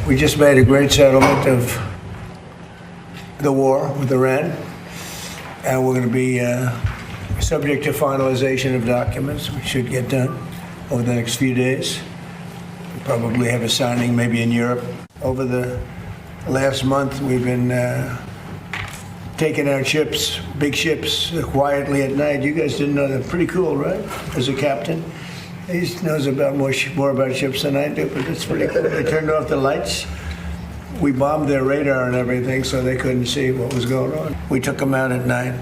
We just made a great settlement of the war with Iran, and we're going to be subject to finalization of documents, which should get done over the next few days. We'll probably have a signing maybe in Europe. Over the last month, we've been taking out ships, big ships, quietly at night. You guys didn't know that. Pretty cool, right? As a captain. He knows about more about ships than I do, but it's pretty cool. They turned off the lights. We bombed their radar and everything, so they couldn't see what was going on. We took them out at night,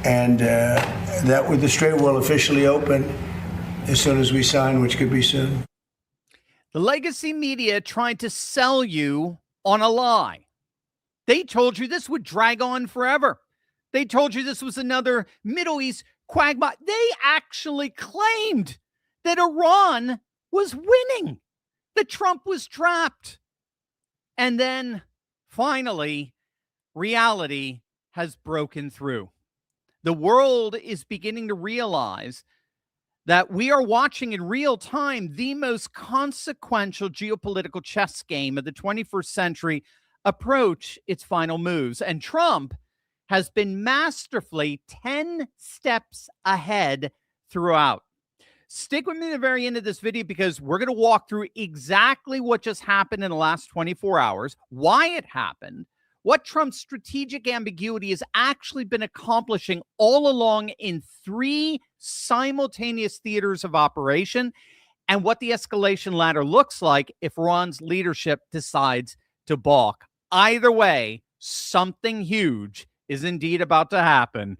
and the strait will officially open as soon as we sign, which could be soon. The legacy media tried to sell you on a lie. They told you this would drag on forever. They told you this was another Middle East quagmire. They actually claimed that Iran was winning, that Trump was trapped. And then, finally, reality has broken through. The world is beginning to realize that we are watching in real time the most consequential geopolitical chess game of the 21st century approach its final moves. And Trump has been masterfully 10 steps ahead throughout. Stick with me to the very end of this video because we're going to walk through exactly what just happened in the last 24 hours, why it happened, what Trump's strategic ambiguity has actually been accomplishing all along in 3 simultaneous theaters of operation, and what the escalation ladder looks like if Iran's leadership decides to balk. Either way, something huge is indeed about to happen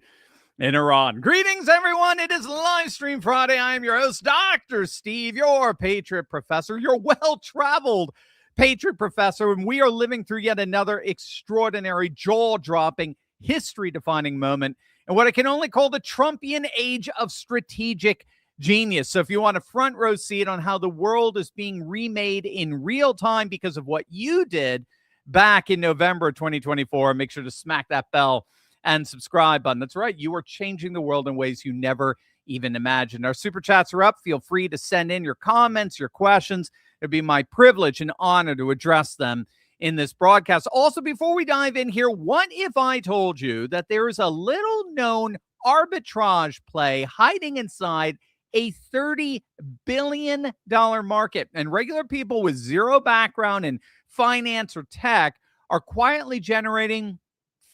in Iran. Greetings, everyone. It is Live Stream Friday. I am your host, Dr. Steve, your Patriot Professor, your well-traveled Patriot Professor, and we are living through yet another extraordinary, jaw-dropping, history-defining moment in what I can only call the Trumpian age of strategic genius. So if you want a front row seat on how the world is being remade in real time because of what you did back in November of 2024, make sure to smack that bell and subscribe button. That's right. You are changing the world in ways you never even imagined. Our super chats are up. Feel free to send in your comments, your questions. It'd be my privilege and honor to address them in this broadcast. Also, before we dive in here, what if I told you that there is a little known arbitrage play hiding inside a $30 billion market, and regular people with zero background in finance or tech are quietly generating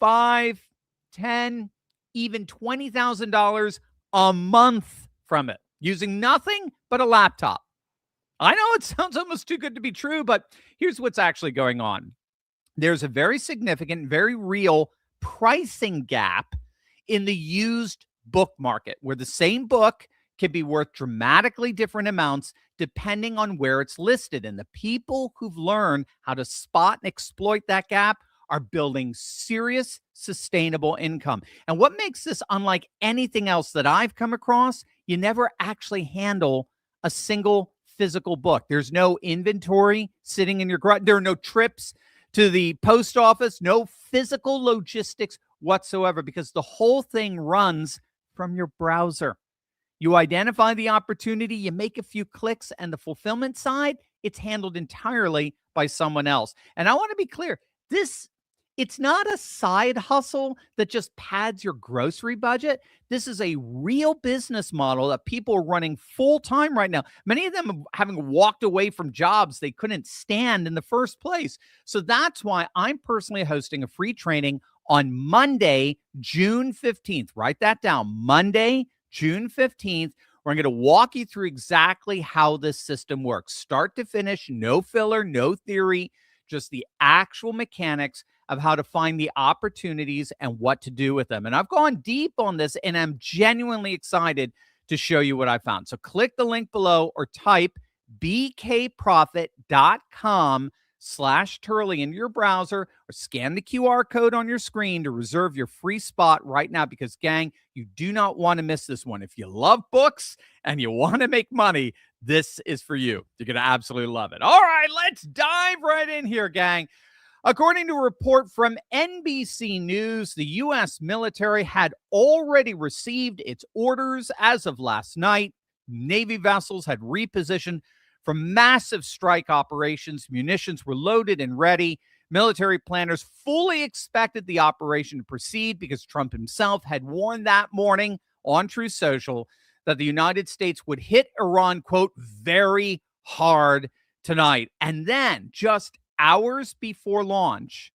$5, $10, even $20,000 a month from it, using nothing but a laptop. I know it sounds almost too good to be true, but here's what's actually going on. There's a very significant, very real pricing gap in the used book market, where the same book can be worth dramatically different amounts depending on where it's listed. And the people who've learned how to spot and exploit that gap are building serious, sustainable income. And what makes this unlike anything else that I've come across, you never actually handle a single physical book. There's no inventory sitting in your garage. There are no trips to the post office, no physical logistics whatsoever, because the whole thing runs from your browser. You identify the opportunity, you make a few clicks, and the fulfillment side, it's handled entirely by someone else. And I want to be clear, it's not a side hustle that just pads your grocery budget. This is a real business model that people are running full time right now. Many of them having walked away from jobs they couldn't stand in the first place. So that's why I'm personally hosting a free training on Monday, June 15th. Write that down. Monday, June 15th. We're going to walk you through exactly how this system works. Start to finish, no filler, no theory, just the actual mechanics of how to find the opportunities and what to do with them. And I've gone deep on this, and I'm genuinely excited to show you what I found. So click the link below or type bkprofit.com/Turley into your browser, or scan the QR code on your screen to reserve your free spot right now, because, gang, you do not want to miss this one. If you love books and you want to make money, this is for you. You're going to absolutely love it. All right, let's dive right in here, gang. According to a report from NBC News, the U.S. military had already received its orders as of last night. Navy vessels had repositioned from massive strike operations. Munitions were loaded and ready. Military planners fully expected the operation to proceed because Trump himself had warned that morning on Truth Social that the United States would hit Iran, quote, very hard tonight. And then just hours before launch,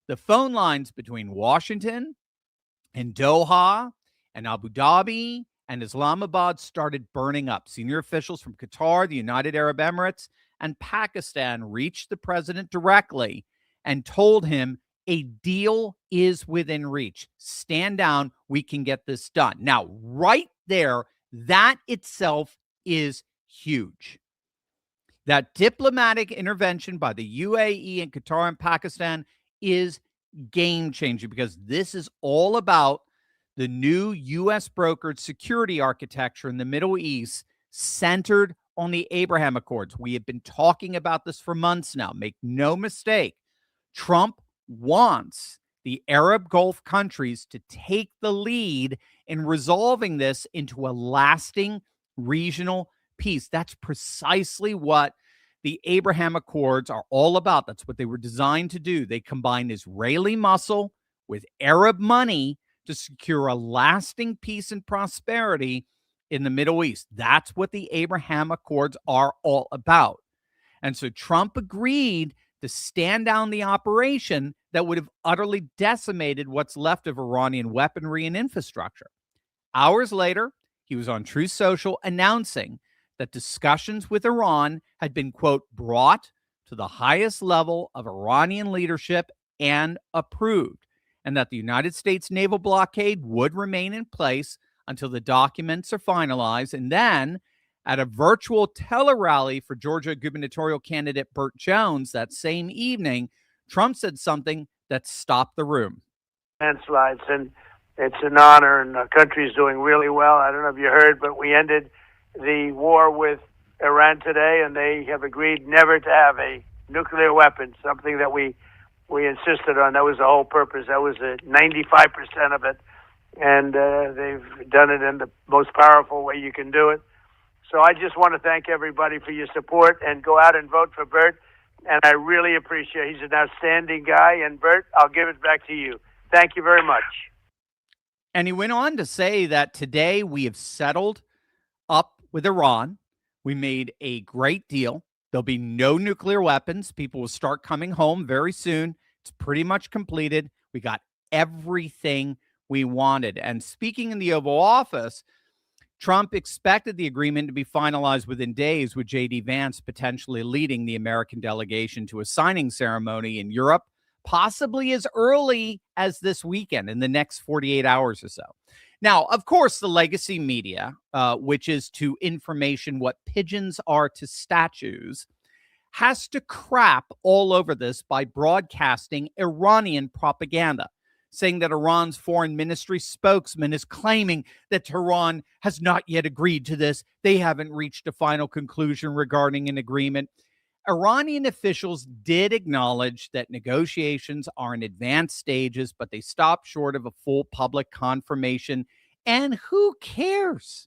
the phone lines between Washington and Doha and Abu Dhabi and Islamabad started burning up. Senior officials from Qatar, the United Arab Emirates, and Pakistan reached the president directly and told him a deal is within reach. Stand down. We can get this done. Now, right there, that itself is huge. That diplomatic intervention by the UAE and Qatar and Pakistan is game-changing because this is all about the new U.S. brokered security architecture in the Middle East centered on the Abraham Accords. We have been talking about this for months now. Make no mistake. Trump wants the Arab Gulf countries to take the lead in resolving this into a lasting regional peace. That's precisely what the Abraham Accords are all about. That's what they were designed to do. They combine Israeli muscle with Arab money to secure a lasting peace and prosperity in the Middle East. That's what the Abraham Accords are all about. And so Trump agreed to stand down the operation that would have utterly decimated what's left of Iranian weaponry and infrastructure. Hours later, he was on Truth Social announcing that discussions with Iran had been, quote, brought to the highest level of Iranian leadership and approved, and that the United States naval blockade would remain in place until the documents are finalized. And then at a virtual tele-rally for Georgia gubernatorial candidate Burt Jones that same evening, Trump said something that stopped the room. Landslides, and it's an honor, and our country is doing really well. I don't know if you heard, but we ended the war with Iran today, and they have agreed never to have a nuclear weapon, something that we insisted on. That was the whole purpose. That was 95% of it, and they've done it in the most powerful way you can do it. So I just want to thank everybody for your support, and go out and vote for Burt. And I really appreciate it. He's an outstanding guy. And Burt, I'll give it back to you. Thank you very much. And he went on to say that today we have settled up with Iran. We made a great deal. There'll be no nuclear weapons. People will start coming home very soon. It's pretty much completed. We got everything we wanted. And speaking in the Oval Office, Trump expected the agreement to be finalized within days, with J.D. Vance potentially leading the American delegation to a signing ceremony in Europe, possibly as early as this weekend, in the next 48 hours or so. Now, of course, the legacy media, which is to information what pigeons are to statues, has to crap all over this by broadcasting Iranian propaganda, saying that Iran's foreign ministry spokesman is claiming that Tehran has not yet agreed to this. They haven't reached a final conclusion regarding an agreement. Iranian officials did acknowledge that negotiations are in advanced stages, but they stopped short of a full public confirmation. And who cares?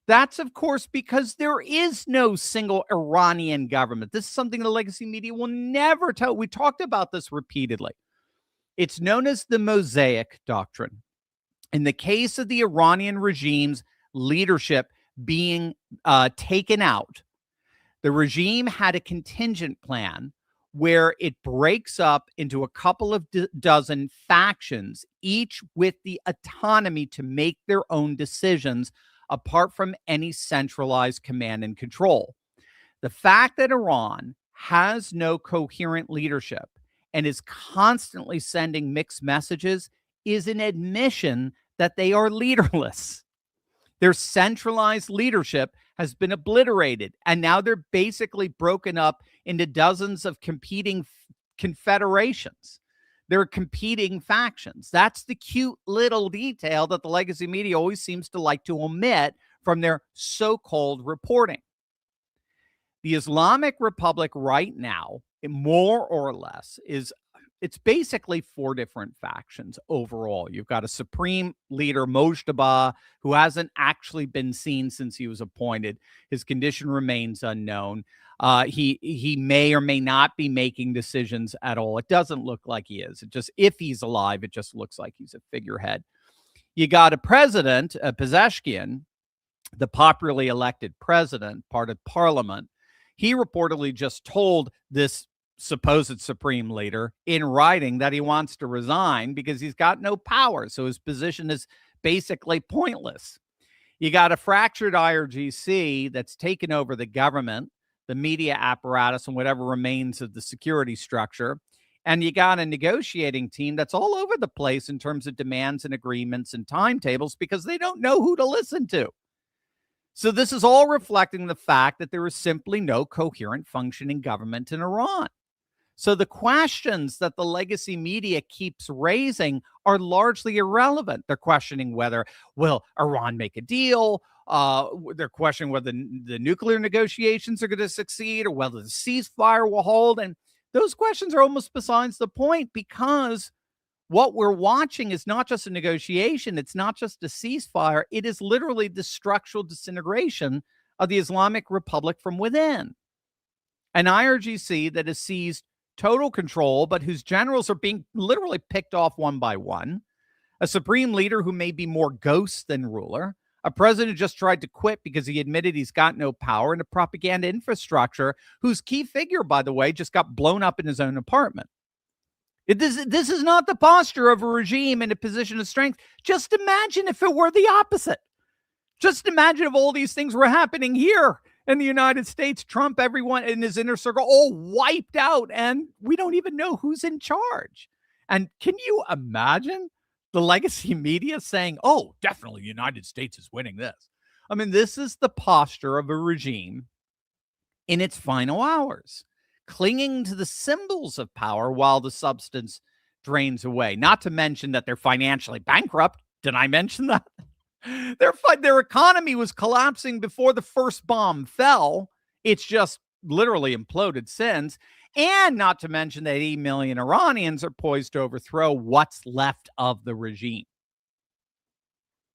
That's, of course, because there is no single Iranian government. This is something the legacy media will never tell. We talked about this repeatedly. It's known as the Mosaic Doctrine. In the case of the Iranian regime's leadership being taken out, the regime had a contingent plan where it breaks up into a couple of dozen factions, each with the autonomy to make their own decisions apart from any centralized command and control. The fact that Iran has no coherent leadership and is constantly sending mixed messages is an admission that they are leaderless. Their centralized leadership has been obliterated, and now they're basically broken up into dozens of competing confederations. They're competing factions. That's the cute little detail that the legacy media always seems to like to omit from their so-called reporting. The Islamic Republic right now, more or less, is it's basically four different factions overall. You've got a supreme leader, Mojtaba, who hasn't actually been seen since he was appointed. His condition remains unknown. He may or may not be making decisions at all. It doesn't look like he is. It just, if he's alive, it just looks like he's a figurehead. You got a president, Pezeshkian, the popularly elected president, part of parliament. He reportedly just told this supposed supreme leader in writing that he wants to resign because he's got no power. So his position is basically pointless. You got a fractured IRGC that's taken over the government, the media apparatus, and whatever remains of the security structure. And you got a negotiating team that's all over the place in terms of demands and agreements and timetables because they don't know who to listen to. So this is all reflecting the fact that there is simply no coherent functioning government in Iran. So the questions that the legacy media keeps raising are largely irrelevant. They're questioning whether, will Iran make a deal? They're questioning whether the nuclear negotiations are going to succeed or whether the ceasefire will hold. And those questions are almost besides the point because what we're watching is not just a negotiation. It's not just a ceasefire. It is literally the structural disintegration of the Islamic Republic from within. An IRGC that has seized total control, but whose generals are being literally picked off one by one. A supreme leader who may be more ghost than ruler. A president who just tried to quit because he admitted he's got no power. And a propaganda infrastructure whose key figure, by the way, just got blown up in his own apartment. This is not the posture of a regime in a position of strength. Just imagine if it were the opposite. Just imagine if all these things were happening here in the United States. Trump, everyone in his inner circle, all wiped out, and we don't even know who's in charge. And can you imagine the legacy media saying, oh, definitely the United States is winning this? I mean, this is the posture of a regime in its final hours, clinging to the symbols of power while the substance drains away. Not to mention that they're financially bankrupt. Did I mention that? Their economy was collapsing before the first bomb fell. It's just literally imploded since. And not to mention that 80 million Iranians are poised to overthrow what's left of the regime.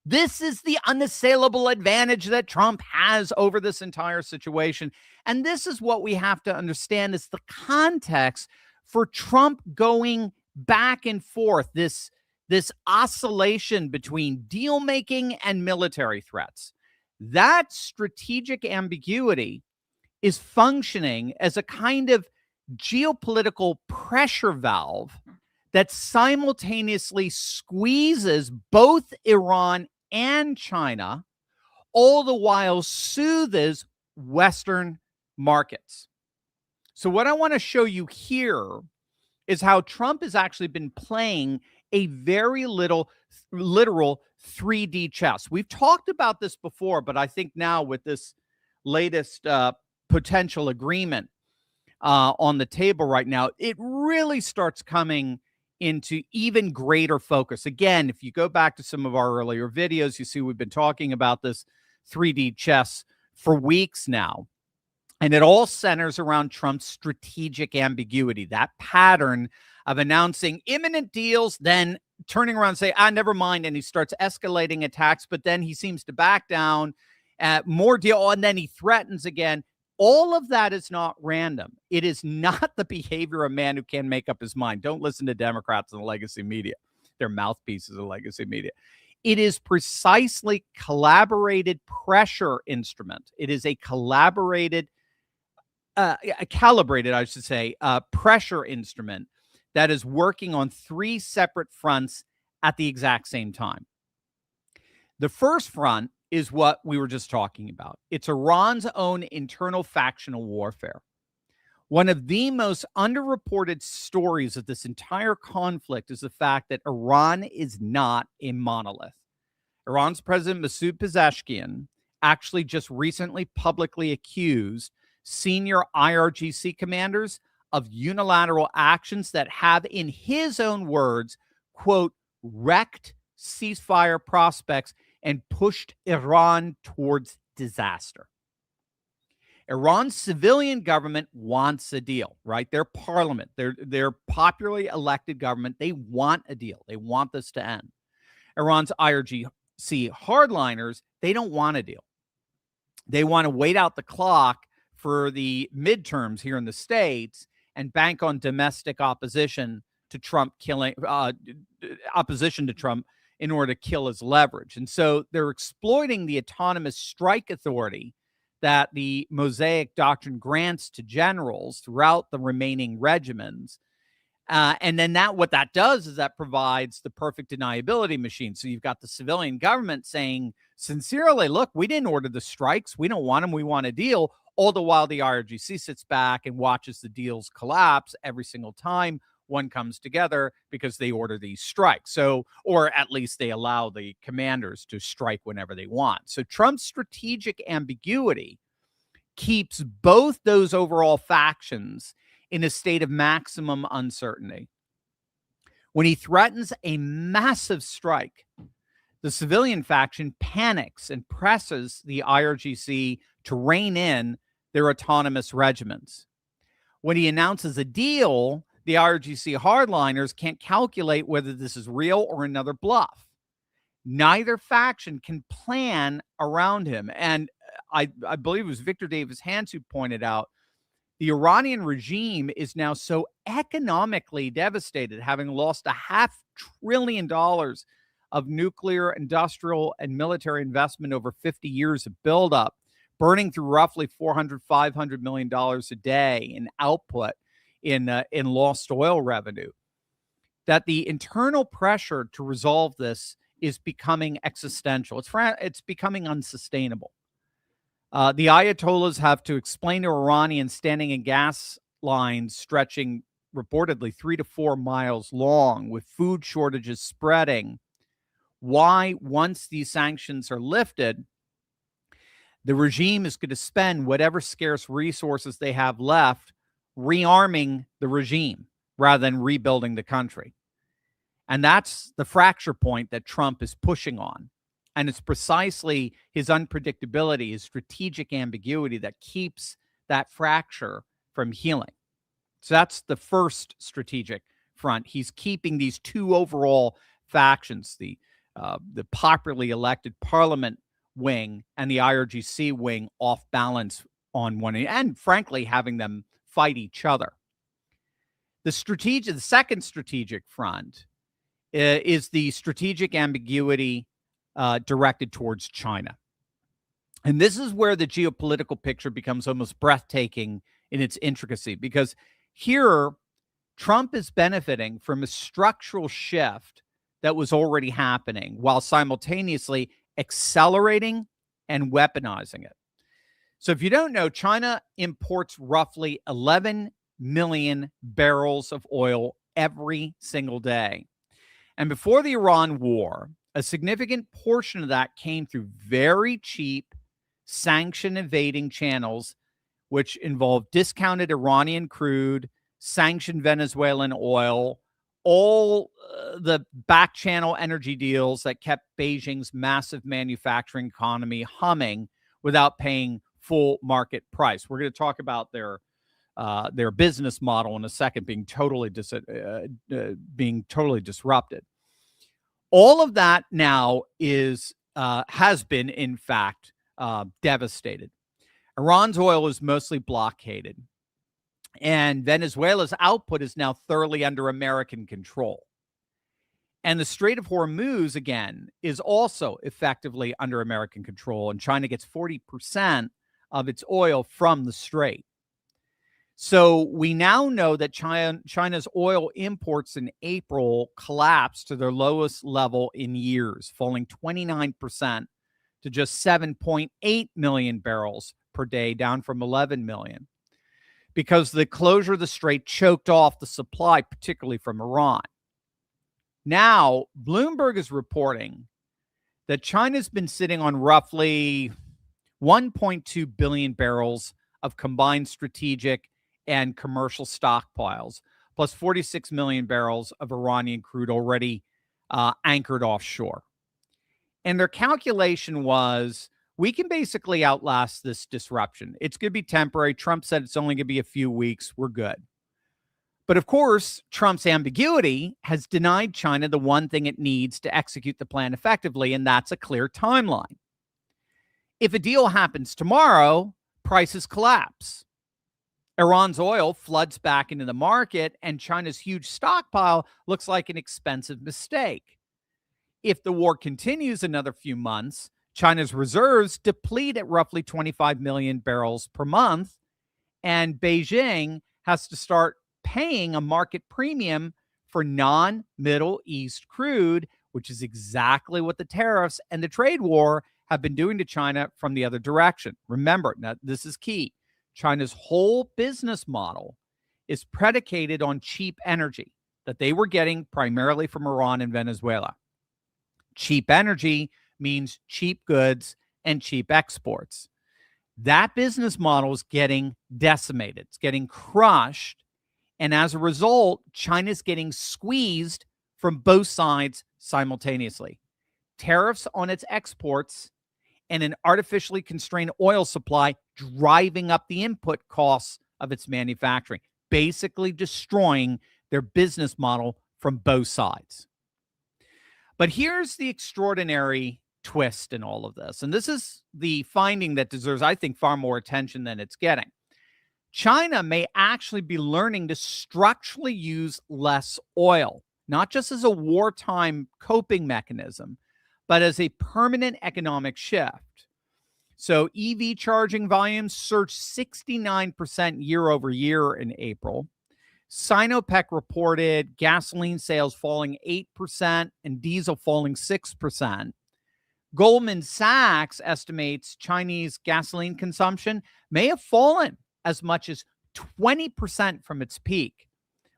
This is the unassailable advantage that Trump has over this entire situation. And this is what we have to understand is the context for Trump going back and forth, this oscillation between deal making and military threats. That strategic ambiguity is functioning as a kind of geopolitical pressure valve that simultaneously squeezes both Iran and China, all the while soothes Western markets. So what I want to show you here is how Trump has actually been playing a very literal 3D chess. We've talked about this before, but I think now with this latest potential agreement on the table right now, it really starts coming into even greater focus. Again, if you go back to some of our earlier videos, you see we've been talking about this 3D chess for weeks now. And it all centers around Trump's strategic ambiguity, that pattern of announcing imminent deals, then turning around and say, never mind. And he starts escalating attacks, but then he seems to back down, more deal, and then he threatens again. All of that is not random. It is not the behavior of a man who can make up his mind. Don't listen to Democrats and the legacy media. They're mouthpieces of legacy media. It is precisely collaborated pressure instrument. It is a calibrated, I should say, pressure instrument that is working on three separate fronts at the exact same time. The first front is what we were just talking about. It's Iran's own internal factional warfare. One of the most underreported stories of this entire conflict is the fact that Iran is not a monolith. Iran's President Masoud Pezeshkian actually just recently publicly accused senior IRGC commanders of unilateral actions that have, in his own words, quote, wrecked ceasefire prospects and pushed Iran towards disaster. Iran's civilian government wants a deal, right? Their parliament, their popularly elected government, they want a deal. They want this to end. Iran's IRGC hardliners, they don't want a deal. They want to wait out the clock for the midterms here in the States and bank on domestic opposition to Trump opposition to Trump in order to kill his leverage. And so they're exploiting the autonomous strike authority that the Mosaic Doctrine grants to generals throughout the remaining regiments. And then what that does is that provides the perfect deniability machine. So you've got the civilian government saying sincerely, look, we didn't order the strikes. We don't want them. We want a deal. All the while the IRGC sits back and watches the deals collapse every single time one comes together because they order these strikes. So, or at least they allow the commanders to strike whenever they want. So Trump's strategic ambiguity keeps both those overall factions in a state of maximum uncertainty. When he threatens a massive strike, the civilian faction panics and presses the IRGC to rein in their autonomous regiments. When he announces a deal, the IRGC hardliners can't calculate whether this is real or another bluff. Neither faction can plan around him. And I believe it was Victor Davis Hans who pointed out the Iranian regime is now so economically devastated, having lost $500 billion of nuclear, industrial, and military investment over 50 years of buildup, burning through roughly $400-500 million a day in output in lost oil revenue, that the internal pressure to resolve this is becoming existential. It's becoming unsustainable. The Ayatollahs have to explain to Iranians standing in gas lines stretching reportedly 3 to 4 miles long, with food shortages spreading, why, once these sanctions are lifted, the regime is going to spend whatever scarce resources they have left rearming the regime rather than rebuilding the country. And that's the fracture point that Trump is pushing on. And it's precisely his unpredictability, his strategic ambiguity that keeps that fracture from healing. So that's the first strategic front. He's keeping these two overall factions, the popularly elected parliament wing and the IRGC wing, off balance on one end, and frankly, having them fight each other. The second strategic front is the strategic ambiguity directed towards China. And this is where the geopolitical picture becomes almost breathtaking in its intricacy, because here Trump is benefiting from a structural shift that was already happening while simultaneously accelerating and weaponizing it. So if you don't know, China imports roughly 11 million barrels of oil every single day. And before the Iran war, a significant portion of that came through very cheap sanction evading channels, which involved discounted Iranian crude, sanctioned Venezuelan oil, all the back channel energy deals that kept Beijing's massive manufacturing economy humming without paying full market price. We're going to talk about their business model in a second being totally disrupted. All of that now has been, in fact, devastated. Iran's oil is mostly blockaded, and Venezuela's output is now thoroughly under American control. And the Strait of Hormuz, again, is also effectively under American control, and China gets 40% of its oil from the strait. So we now know that China's oil imports in April collapsed to their lowest level in years, falling 29% to just 7.8 million barrels per day, down from 11 million, because the closure of the strait choked off the supply, particularly from Iran. Now, Bloomberg is reporting that China's been sitting on roughly 1.2 billion barrels of combined strategic and commercial stockpiles, plus 46 million barrels of Iranian crude already anchored offshore. And their calculation was, we can basically outlast this disruption. It's going to be temporary. Trump said it's only going to be a few weeks. We're good. But of course, Trump's ambiguity has denied China the one thing it needs to execute the plan effectively, and that's a clear timeline. If a deal happens tomorrow, prices collapse. Iran's oil floods back into the market, and China's huge stockpile looks like an expensive mistake. If the war continues another few months, China's reserves deplete at roughly 25 million barrels per month, and Beijing has to start paying a market premium for non-Middle East crude, which is exactly what the tariffs and the trade war have been doing to China from the other direction. Remember, now this is key. China's whole business model is predicated on cheap energy that they were getting primarily from Iran and Venezuela. Cheap energy means cheap goods and cheap exports. That business model is getting decimated. It's getting crushed. And as a result, China's getting squeezed from both sides simultaneously. Tariffs on its exports and an artificially constrained oil supply driving up the input costs of its manufacturing, basically destroying their business model from both sides. But here's the extraordinary twist in all of this. And this is the finding that deserves, I think, far more attention than it's getting. China may actually be learning to structurally use less oil, not just as a wartime coping mechanism, but as a permanent economic shift. So EV charging volumes surged 69% year over year in April. Sinopec reported gasoline sales falling 8% and diesel falling 6%. Goldman Sachs estimates Chinese gasoline consumption may have fallen as much as 20% from its peak.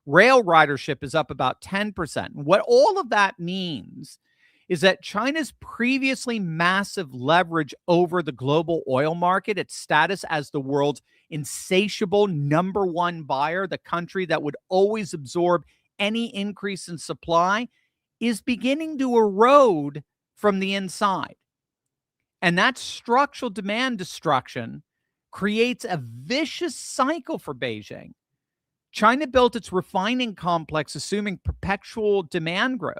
Rail ridership is up about 10%. What all of that means is that China's previously massive leverage over the global oil market, its status as the world's insatiable number one buyer, the country that would always absorb any increase in supply, is beginning to erode from the inside. And that structural demand destruction creates a vicious cycle for Beijing. China built its refining complex assuming perpetual demand growth.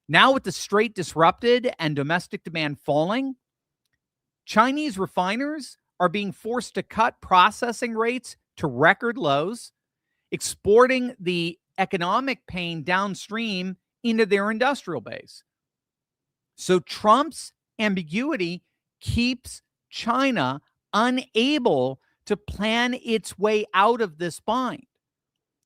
Now, with the Strait disrupted and domestic demand falling, Chinese refiners are being forced to cut processing rates to record lows, exporting the economic pain downstream into their industrial base. So Trump's ambiguity keeps China unable to plan its way out of this bind.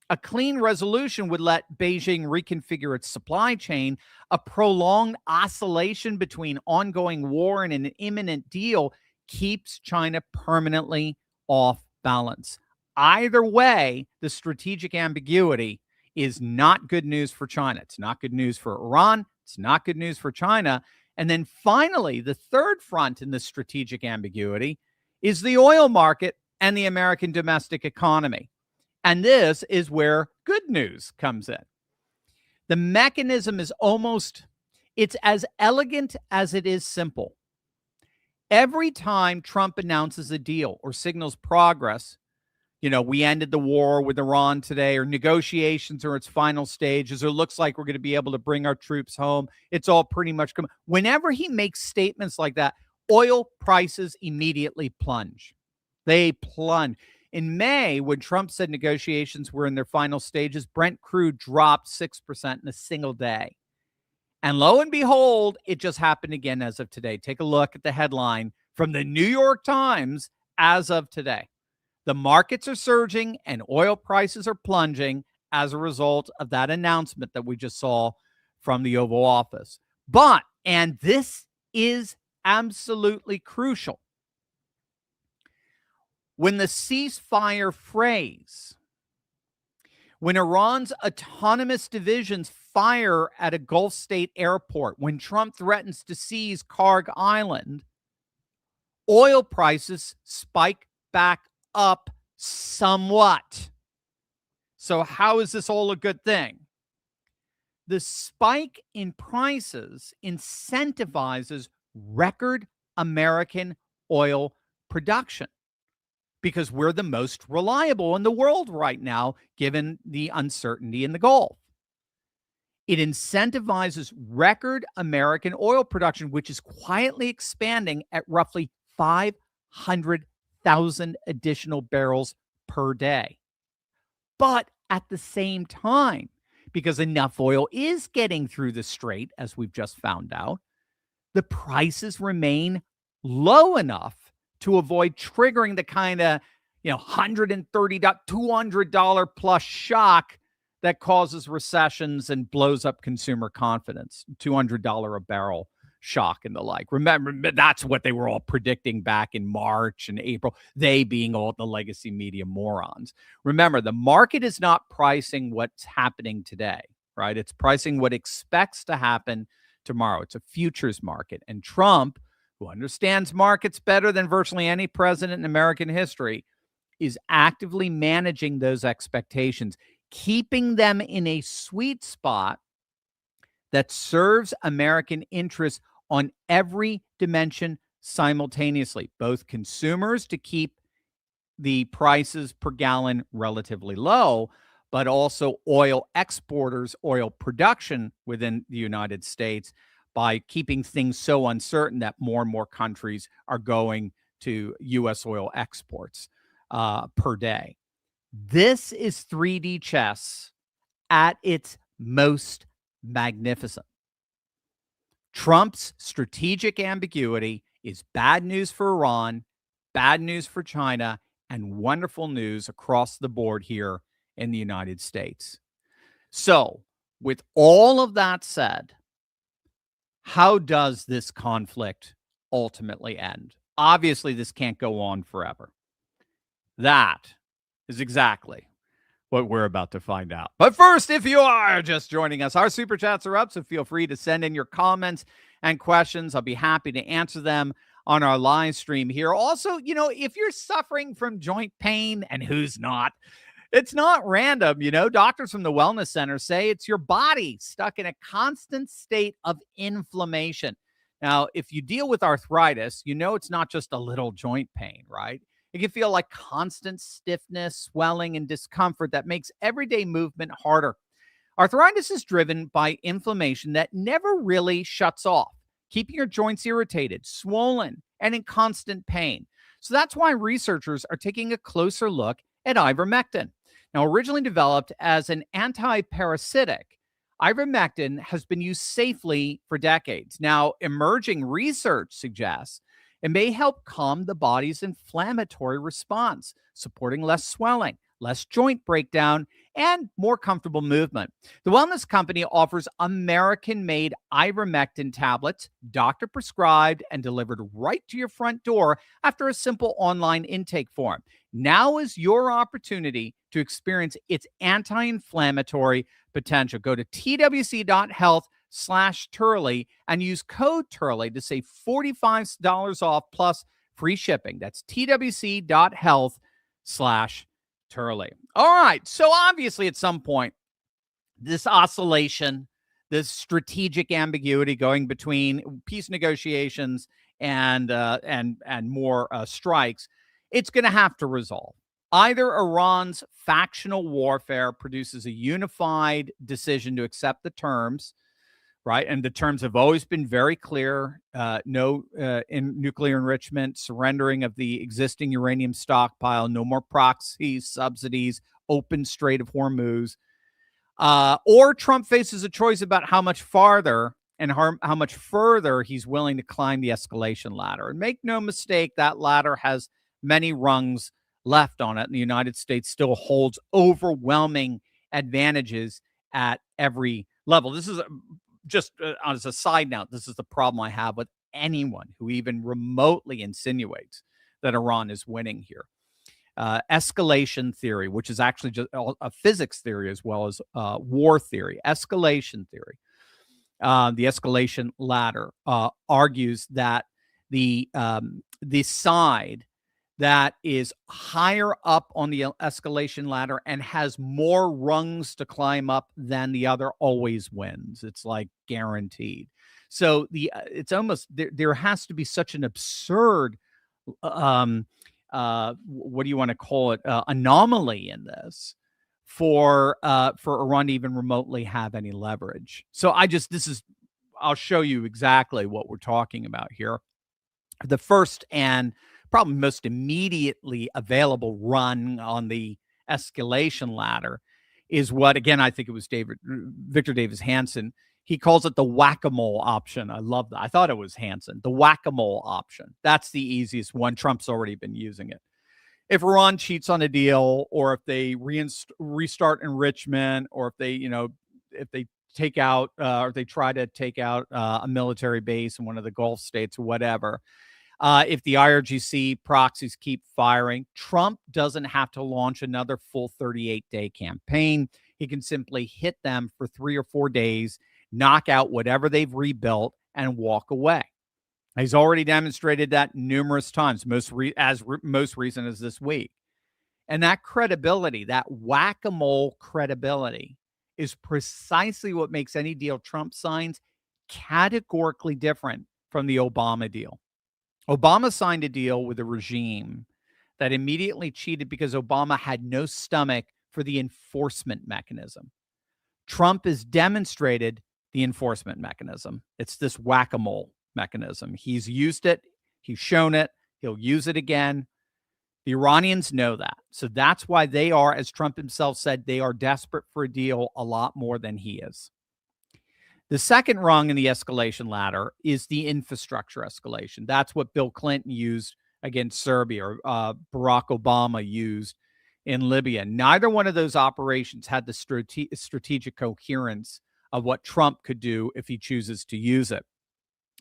A clean resolution would let Beijing reconfigure its supply chain. A prolonged oscillation between ongoing war and an imminent deal keeps China permanently off balance. Either way, the strategic ambiguity is not good news for China. It's not good news for Iran. It's not good news for China. And then finally, the third front in the strategic ambiguity is the oil market and the American domestic economy. And this is where good news comes in. The mechanism is it's as elegant as it is simple. Every time Trump announces a deal or signals progress, we ended the war with Iran today, or negotiations are its final stages, or looks like we're going to be able to bring our troops home. It's all pretty much come. Whenever he makes statements like that, oil prices immediately plunge. They plunge. In May, when Trump said negotiations were in their final stages, Brent crude dropped 6% in a single day. And lo and behold, it just happened again as of today. Take a look at the headline from the New York Times as of today. The markets are surging and oil prices are plunging as a result of that announcement that we just saw from the Oval Office. But, and this is absolutely crucial, when the ceasefire phrase, when Iran's autonomous divisions fire at a Gulf state airport, when Trump threatens to seize Karg Island, oil prices spike back up somewhat. So how is this all a good thing? The spike in prices incentivizes record American oil production because we're the most reliable in the world right now, given the uncertainty in the Gulf. It incentivizes record American oil production, which is quietly expanding at roughly 500,000 additional barrels per day. But at the same time, because enough oil is getting through the strait, as we've just found out, the prices remain low enough to avoid triggering the kind of $130, $200 plus shock that causes recessions and blows up consumer confidence. $200 a barrel shock and the like. Remember, that's what they were all predicting back in March and April, they being all the legacy media morons. Remember, the market is not pricing what's happening today, right? It's pricing what expects to happen tomorrow. It's a futures market. And Trump, who understands markets better than virtually any president in American history, is actively managing those expectations, keeping them in a sweet spot that serves American interests on every dimension simultaneously, both consumers to keep the prices per gallon relatively low, but also oil exporters, oil production within the United States by keeping things so uncertain that more and more countries are going to U.S. oil exports per day. This is 3D chess at its most magnificent. Trump's strategic ambiguity is bad news for Iran, bad news for China, and wonderful news across the board here in the United States. So, with all of that said, how does this conflict ultimately end? Obviously, this can't go on forever. That is exactly what we're about to find out. But first, if you are just joining us, our super chats are up, so feel free to send in your comments and questions. I'll be happy to answer them on our live stream here. Also, if you're suffering from joint pain, and who's not, it's not random. Doctors from the Wellness Center say it's your body stuck in a constant state of inflammation. Now, if you deal with arthritis, it's not just a little joint pain, right? It can feel like constant stiffness, swelling, and discomfort that makes everyday movement harder. Arthritis is driven by inflammation that never really shuts off, keeping your joints irritated, swollen, and in constant pain. So that's why researchers are taking a closer look at ivermectin. Now, originally developed as an anti-parasitic, ivermectin has been used safely for decades. Now, emerging research suggests it may help calm the body's inflammatory response, supporting less swelling, less joint breakdown, and more comfortable movement. The wellness company offers American-made ivermectin tablets, doctor-prescribed and delivered right to your front door after a simple online intake form. Now is your opportunity to experience its anti-inflammatory potential. Go to twc.health/Turley and use code Turley to save $45 off plus free shipping. That's twc.health/Turley. All right. So obviously at some point, this oscillation, this strategic ambiguity going between peace negotiations and more strikes, it's going to have to resolve. Either Iran's factional warfare produces a unified decision to accept the terms, right? And the terms have always been very clear. No nuclear enrichment, surrendering of the existing uranium stockpile, no more proxies, subsidies, open Strait of Hormuz. Or Trump faces a choice about how much farther and how much further he's willing to climb the escalation ladder. And make no mistake, that ladder has many rungs left on it, and the United States still holds overwhelming advantages at every level. This is just as a side note, this is the problem I have with anyone who even remotely insinuates that Iran is winning here. Escalation theory, which is actually just a physics theory as well as war theory. Escalation theory, the escalation ladder, argues that the side that is higher up on the escalation ladder and has more rungs to climb up than the other always wins. It's like guaranteed. So it's almost there has to be such an absurd what do you want to call it, anomaly in this for Iran to even remotely have any leverage. So I'll show you exactly what we're talking about here. The first and probably most immediately available run on the escalation ladder is what, again, I think it was Victor Davis Hanson. He calls it the whack-a-mole option. I love that. I thought it was Hanson. The whack-a-mole option. That's the easiest one. Trump's already been using it. If Iran cheats on a deal, or if they restart enrichment, or if they take out or they try to take out a military base in one of the Gulf states or whatever, if the IRGC proxies keep firing, Trump doesn't have to launch another full 38-day campaign. He can simply hit them for 3 or 4 days, knock out whatever they've rebuilt, and walk away. He's already demonstrated that numerous times, most recent as this week. And that credibility, that whack-a-mole credibility, is precisely what makes any deal Trump signs categorically different from the Obama deal. Obama signed a deal with a regime that immediately cheated because Obama had no stomach for the enforcement mechanism. Trump has demonstrated the enforcement mechanism. It's this whack-a-mole mechanism. He's used it. He's shown it. He'll use it again. The Iranians know that. So that's why they are, as Trump himself said, they are desperate for a deal a lot more than he is. The second rung in the escalation ladder is the infrastructure escalation. That's what Bill Clinton used against Serbia, or Barack Obama used in Libya. Neither one of those operations had the strategic coherence of what Trump could do if he chooses to use it.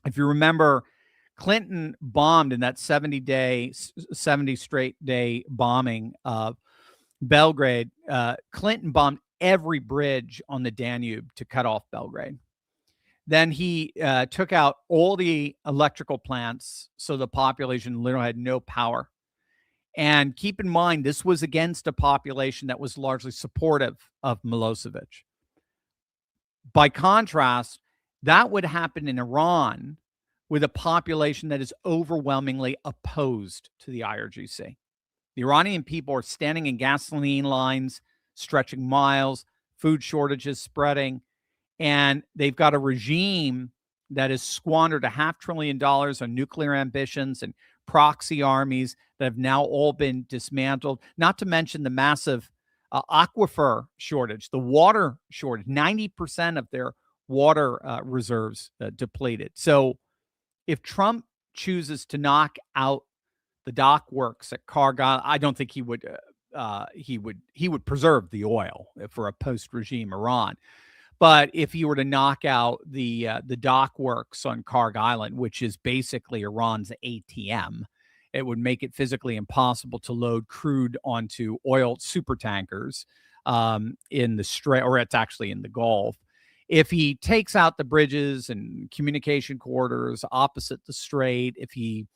If you remember, Clinton bombed in that 70 straight day bombing of Belgrade. Clinton bombed every bridge on the Danube to cut off Belgrade. Then he took out all the electrical plants, so the population literally had no power. And keep in mind, this was against a population that was largely supportive of Milosevic. By contrast, that would happen in Iran with a population that is overwhelmingly opposed to the IRGC. The Iranian people are standing in gasoline lines, stretching miles, food shortages spreading, and they've got a regime that has squandered $500 billion on nuclear ambitions and proxy armies that have now all been dismantled, not to mention the massive aquifer shortage, the water shortage, 90% of their water reserves depleted. So if Trump chooses to knock out the dock works at Kargan, I don't think he would preserve the oil for a post-regime Iran. But if he were to knock out the dock works on Karg Island, which is basically Iran's ATM, it would make it physically impossible to load crude onto oil super tankers in the Strait, or it's actually in the Gulf. If he takes out the bridges and communication corridors opposite the Strait, if he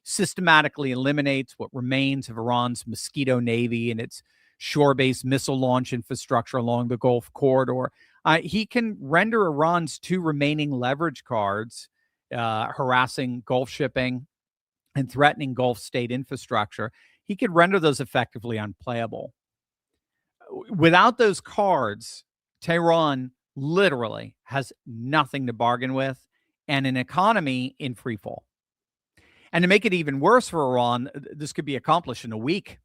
systematically eliminates what remains of Iran's Mosquito Navy and its shore-based missile launch infrastructure along the Gulf corridor, he can render Iran's 2 remaining leverage cards, harassing Gulf shipping and threatening Gulf state infrastructure. He could render those effectively unplayable. Without those cards, Tehran literally has nothing to bargain with and an economy in free fall. And to make it even worse for Iran, this could be accomplished in a week.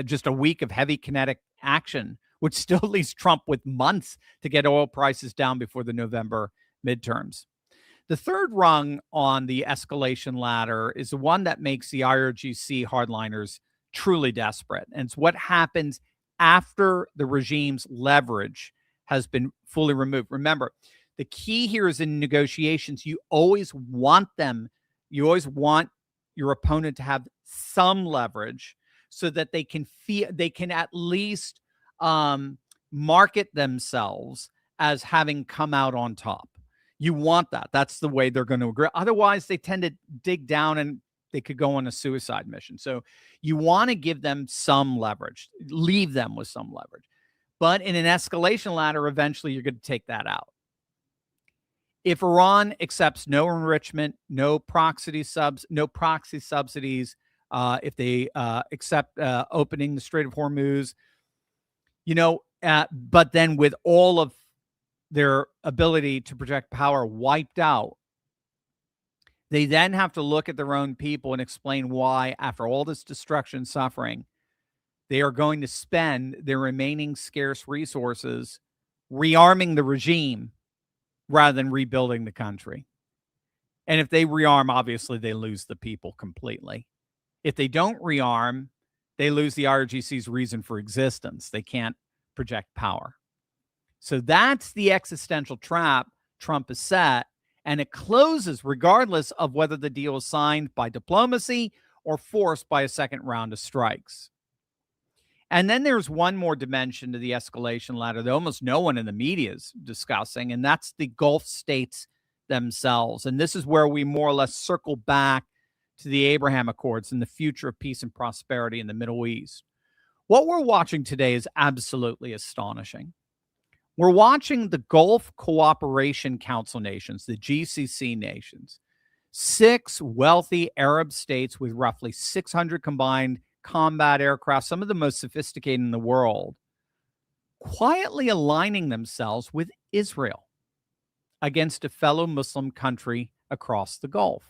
Just a week of heavy kinetic action, which still leaves Trump with months to get oil prices down before the November midterms. The third rung on the escalation ladder is the one that makes the IRGC hardliners truly desperate. And it's what happens after the regime's leverage has been fully removed. Remember, the key here is in negotiations, you always want your opponent to have some leverage so that they can at least market themselves as having come out on top. You want that. That's the way they're going to agree. Otherwise, they tend to dig down and they could go on a suicide mission. So you want to give them some leverage, leave them with some leverage. But in an escalation ladder, eventually you're going to take that out. If Iran accepts no enrichment, no proxy subsidies, if they accept opening the Strait of Hormuz, but then with all of their ability to project power wiped out, they then have to look at their own people and explain why, after all this destruction and suffering, they are going to spend their remaining scarce resources rearming the regime rather than rebuilding the country. And if they rearm, obviously they lose the people completely. If they don't rearm, they lose the IRGC's reason for existence. They can't project power. So that's the existential trap Trump has set, and it closes regardless of whether the deal is signed by diplomacy or forced by a second round of strikes. And then there's one more dimension to the escalation ladder that almost no one in the media is discussing, and that's the Gulf states themselves. And this is where we more or less circle back to the Abraham Accords and the future of peace and prosperity in the Middle East. What we're watching today is absolutely astonishing. We're watching the Gulf Cooperation Council nations, the GCC nations, 6 wealthy Arab states with roughly 600 combined combat aircraft, some of the most sophisticated in the world, quietly aligning themselves with Israel against a fellow Muslim country across the Gulf.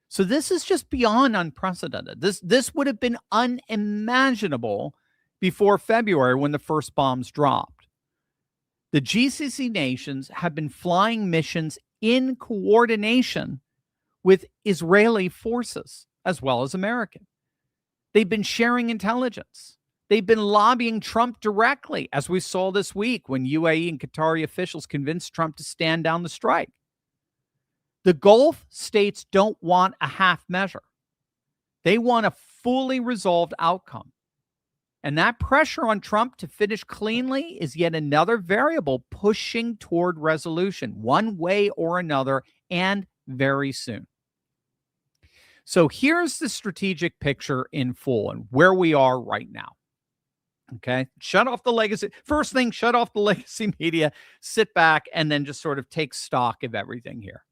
So this is just beyond unprecedented. This would have been unimaginable before February when the first bombs dropped. The GCC nations have been flying missions in coordination with Israeli forces as well as American. They've been sharing intelligence. They've been lobbying Trump directly, as we saw this week when UAE and Qatari officials convinced Trump to stand down the strike. The Gulf states don't want a half measure. They want a fully resolved outcome. And that pressure on Trump to finish cleanly is yet another variable pushing toward resolution, one way or another, and very soon. So here's the strategic picture in full and where we are right now. Okay, shut off the legacy. First thing, shut off the legacy media, sit back, and then just sort of take stock of everything here.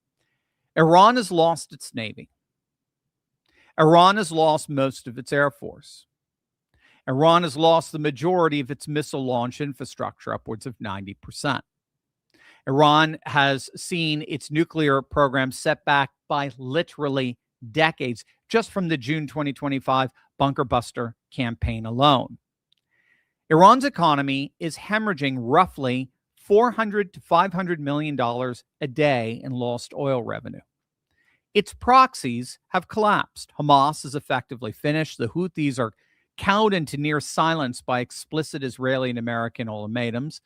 Iran has lost its Navy. Iran has lost most of its Air Force. Iran has lost the majority of its missile launch infrastructure, upwards of 90%. Iran has seen its nuclear program set back by literally decades, just from the June 2025 bunker buster campaign alone. Iran's economy is hemorrhaging roughly $400 to $500 million a day in lost oil revenue. Its proxies have collapsed. Hamas is effectively finished. The Houthis are cowed into near silence by explicit Israeli and American ultimatums.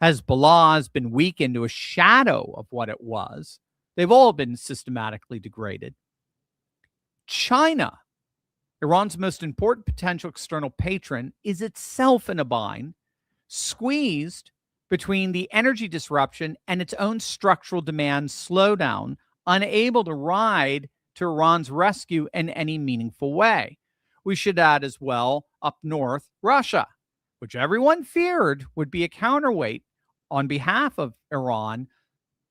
Hezbollah has been weakened to a shadow of what it was. They've all been systematically degraded. China, Iran's most important potential external patron, is itself in a bind, squeezed between the energy disruption and its own structural demand slowdown, unable to ride to Iran's rescue in any meaningful way. We should add as well, up north, Russia, which everyone feared would be a counterweight on behalf of Iran.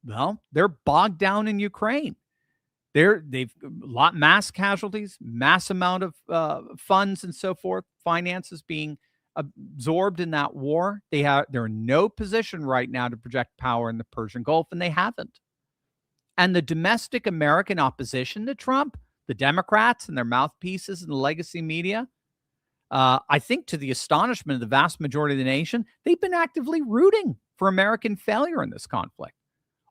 Well, they're bogged down in Ukraine. They've mass casualties, mass amount of funds and so forth, finances being absorbed in that war. They're in no position right now to project power in the Persian Gulf, and they haven't. And the domestic American opposition to Trump, the Democrats and their mouthpieces in the legacy media, I think to the astonishment of the vast majority of the nation, they've been actively rooting for American failure in this conflict.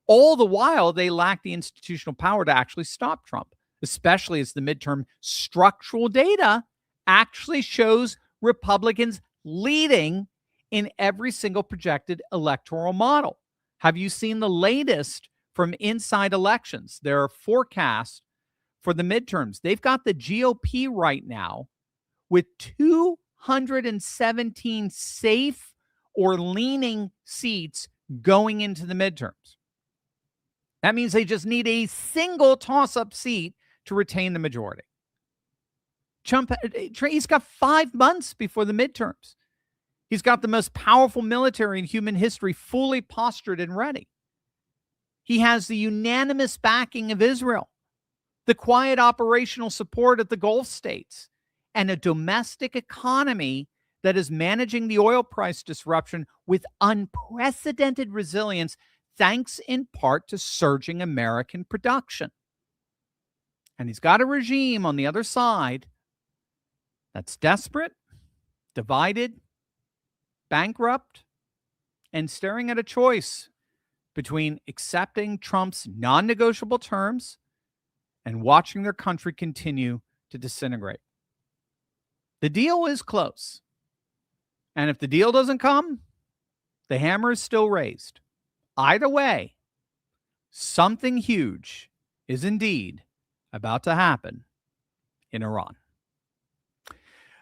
All the while, they lack the institutional power to actually stop Trump, especially as the midterm structural data actually shows Republicans leading in every single projected electoral model. Have you seen the latest from Inside Elections? Their forecast for the midterms. They've got the GOP right now with 217 safe or leaning seats going into the midterms. That means they just need a single toss-up seat to retain the majority. Trump, he's got 5 months before the midterms. He's got the most powerful military in human history fully postured and ready. He has the unanimous backing of Israel, the quiet operational support of the Gulf states, and a domestic economy that is managing the oil price disruption with unprecedented resilience, thanks in part to surging American production. And he's got a regime on the other side that's desperate, divided, bankrupt, and staring at a choice between accepting Trump's non-negotiable terms and watching their country continue to disintegrate. The deal is close. And if the deal doesn't come, the hammer is still raised. Either way, something huge is indeed about to happen in Iran.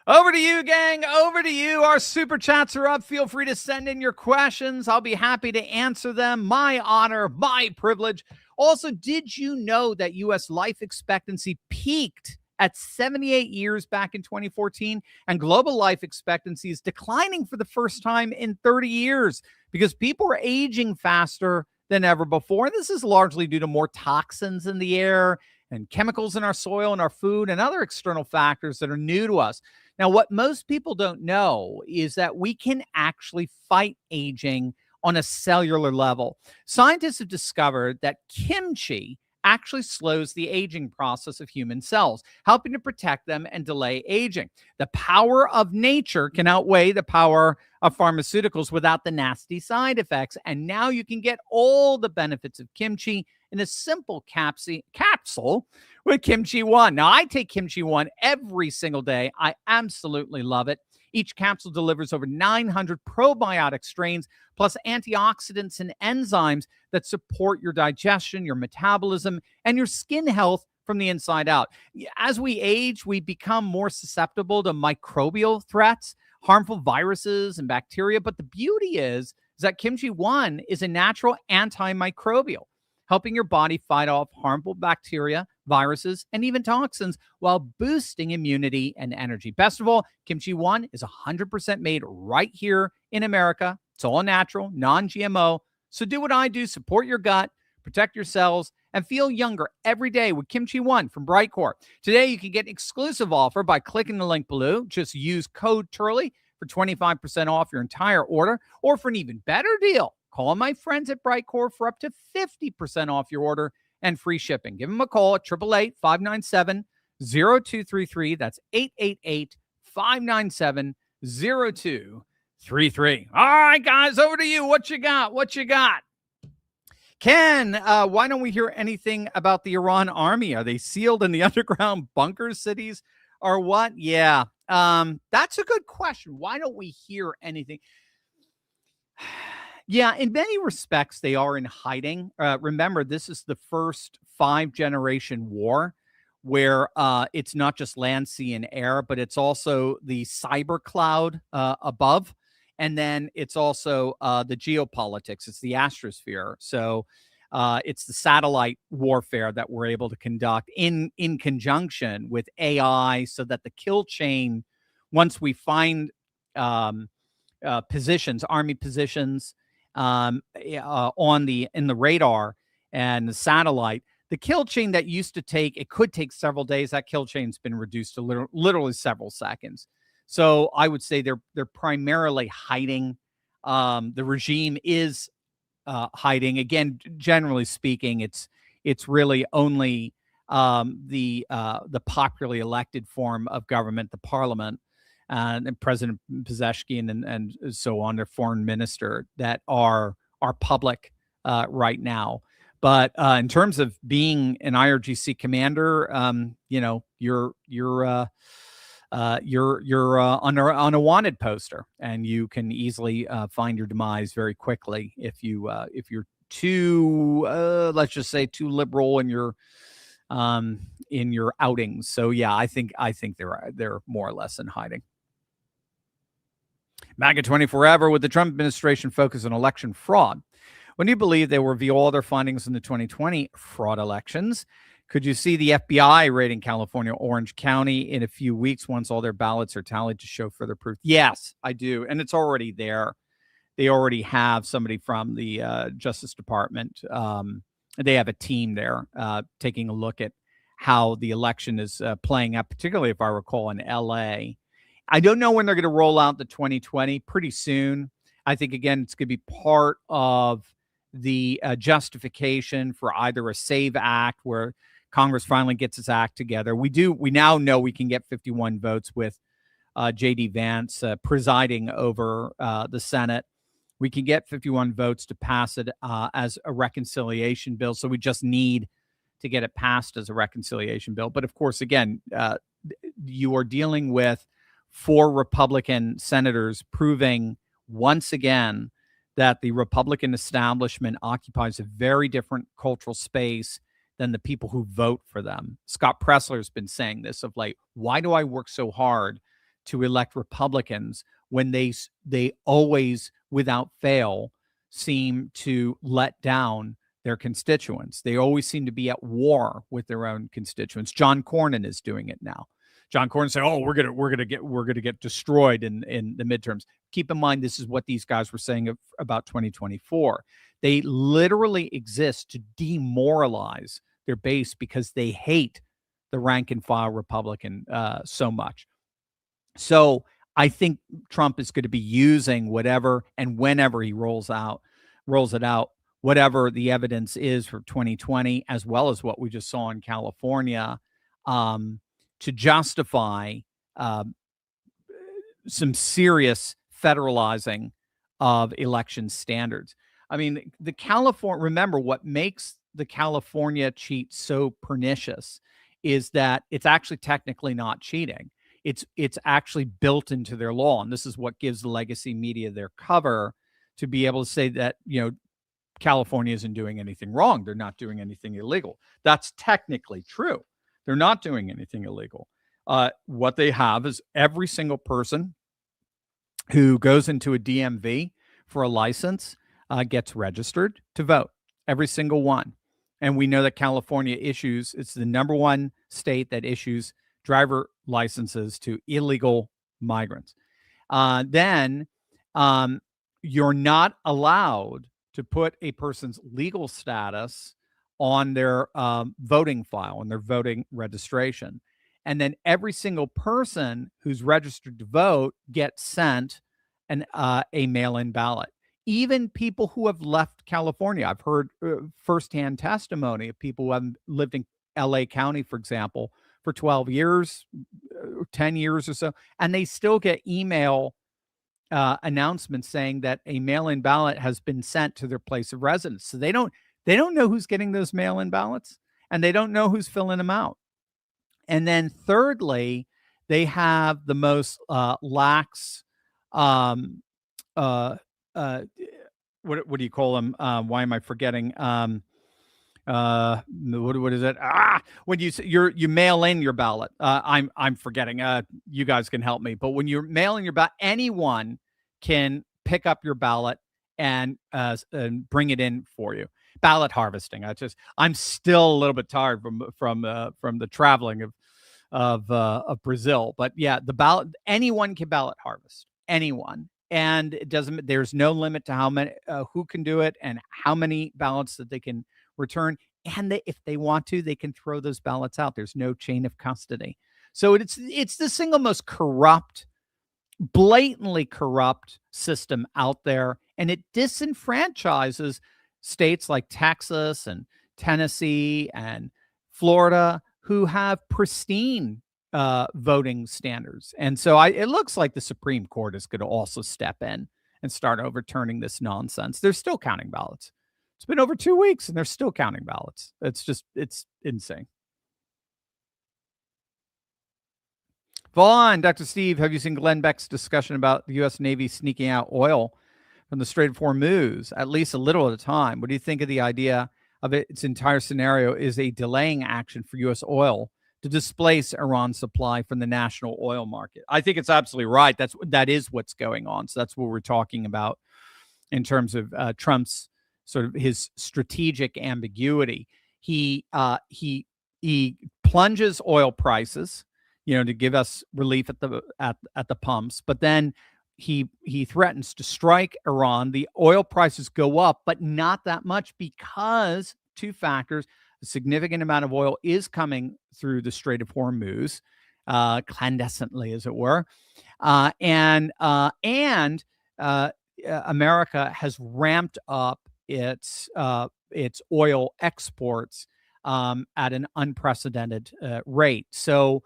Over to you, gang. Over to you. Our super chats are up. Feel free to send in your questions. I'll be happy to answer them. My honor, my privilege. Also, did you know that U.S. life expectancy peaked at 78 years back in 2014, and global life expectancy is declining for the first time in 30 years because people are aging faster than ever before? And this is largely due to more toxins in the air and chemicals in our soil and our food and other external factors that are new to us. Now, what most people don't know is that we can actually fight aging on a cellular level. Scientists have discovered that kimchi actually slows the aging process of human cells, helping to protect them and delay aging. The power of nature can outweigh the power of pharmaceuticals without the nasty side effects. And now you can get all the benefits of kimchi in a simple capsule with Kimchi One. Now, I take Kimchi One every single day. I absolutely love it. Each capsule delivers over 900 probiotic strains, plus antioxidants and enzymes that support your digestion, your metabolism, and your skin health from the inside out. As we age, we become more susceptible to microbial threats, harmful viruses and bacteria. But the beauty is that Kimchi One is a natural antimicrobial, helping your body fight off harmful bacteria, viruses, and even toxins while boosting immunity and energy. Best of all, Kimchi One is 100% made right here in America. It's all natural, non-GMO. So do what I do, support your gut, protect your cells, and feel younger every day with Kimchi One from Brightcore. Today, you can get an exclusive offer by clicking the link below. Just use code Turley for 25% off your entire order, or for an even better deal, call my friends at Brightcore for up to 50% off your order and free shipping. Give them a call at 888-597-0233. That's 888-597-0233. All right, guys, over to you. What you got? What you got? Ken, why don't we hear anything about the Iran army? Are they sealed in the underground bunker cities or what? Yeah, that's a good question. Why don't we hear anything? Yeah, in many respects, they are in hiding. Remember, this is the first 5-generation war where it's not just land, sea, and air, but it's also the cyber cloud above. And then it's also the geopolitics. It's the astrosphere. So it's the satellite warfare that we're able to conduct in conjunction with AI, so that the kill chain, once we find positions, army positions, in the radar and the satellite, the kill chain that used to could take several days. That kill chain's been reduced to literally several seconds. So I would say they're primarily hiding. The regime is hiding. Again, generally speaking, it's really only the popularly elected form of government, the parliament, and President Pezeshkian and so on, their foreign minister, that are public right now. But in terms of being an IRGC commander, you're on a wanted poster, and you can easily find your demise very quickly if you're too let's just say too liberal in your outings. So yeah, I think they're more or less in hiding. MAGA 24 Ever, with the Trump administration focus on election fraud, when do you believe they will reveal all their findings in the 2020 fraud elections? Could you see the FBI raiding California, Orange County in a few weeks once all their ballots are tallied to show further proof? Yes, I do. And it's already there. They already have somebody from the Justice Department. They have a team there taking a look at how the election is playing out, particularly if I recall in LA. I don't know when they're going to roll out the 2020. Pretty soon. I think, again, it's going to be part of the justification for either a SAVE Act where Congress finally gets its act together. We now know we can get 51 votes with J.D. Vance presiding over the Senate. We can get 51 votes to pass it as a reconciliation bill. So we just need to get it passed as a reconciliation bill. But of course, again, you are dealing with 4 Republican senators proving once again that the Republican establishment occupies a very different cultural space than the people who vote for them. Scott Pressler has been saying this of like, why do I work so hard to elect Republicans when they always, without fail, seem to let down their constituents? They always seem to be at war with their own constituents. John Cornyn is doing it now. John Cornyn said, "Oh, we're gonna get destroyed in the midterms." Keep in mind, this is what these guys were saying about 2024. They literally exist to demoralize their base because they hate the rank and file Republican so much. So I think Trump is going to be using whatever and whenever he rolls it out, whatever the evidence is for 2020, as well as what we just saw in California, to justify some serious federalizing of election standards. I mean, remember what makes the California cheat so pernicious is that it's actually technically not cheating. It's actually built into their law. And this is what gives the legacy media their cover to be able to say that, California isn't doing anything wrong. They're not doing anything illegal. That's technically true. They're not doing anything illegal. What they have is every single person who goes into a DMV for a license gets registered to vote. Every single one. And we know that California it's the number one state that issues driver licenses to illegal migrants. Then you're not allowed to put a person's legal status on their voting file, on their voting registration. And then every single person who's registered to vote gets sent a mail-in ballot. Even people who have left California. I've heard firsthand testimony of people who have lived in LA County, for example, for 12 years, 10 years or so, and they still get email announcements saying that a mail-in ballot has been sent to their place of residence. So they don't know who's getting those mail-in ballots, and they don't know who's filling them out. And then thirdly, they have the most lax, what do you call them? Why am I forgetting? What is it? When you mail in your ballot, I'm forgetting. You guys can help me. But when you're mailing your ballot, anyone can pick up your ballot and bring it in for you. Ballot harvesting. I'm still a little bit tired from the traveling of Brazil. But yeah, the ballot, anyone can ballot harvest. Anyone. And there's no limit to how many, who can do it and how many ballots that they can return. And if they want to, they can throw those ballots out. There's no chain of custody. So it's the single most corrupt, blatantly corrupt system out there. And it disenfranchises states like Texas and Tennessee and Florida who have pristine voting standards. And so it looks like the Supreme Court is going to also step in and start overturning this nonsense. They're still counting ballots. It's been over 2 weeks and they're still counting ballots. It's insane. Vaughn, Dr. Steve, have you seen Glenn Beck's discussion about the U.S. Navy sneaking out oil from the Strait of Hormuz, at least a little at a time? What do you think of the idea of its entire scenario is a delaying action for U.S. oil to displace Iran's supply from the national oil market? I think it's absolutely right. That is what's going on. So that's what we're talking about in terms of Trump's sort of his strategic ambiguity. He he plunges oil prices, to give us relief at the pumps, but then he threatens to strike Iran. The oil prices go up, but not that much, because two factors: a significant amount of oil is coming through the Strait of Hormuz, clandestinely, as it were, and America has ramped up its oil exports at an unprecedented rate. So,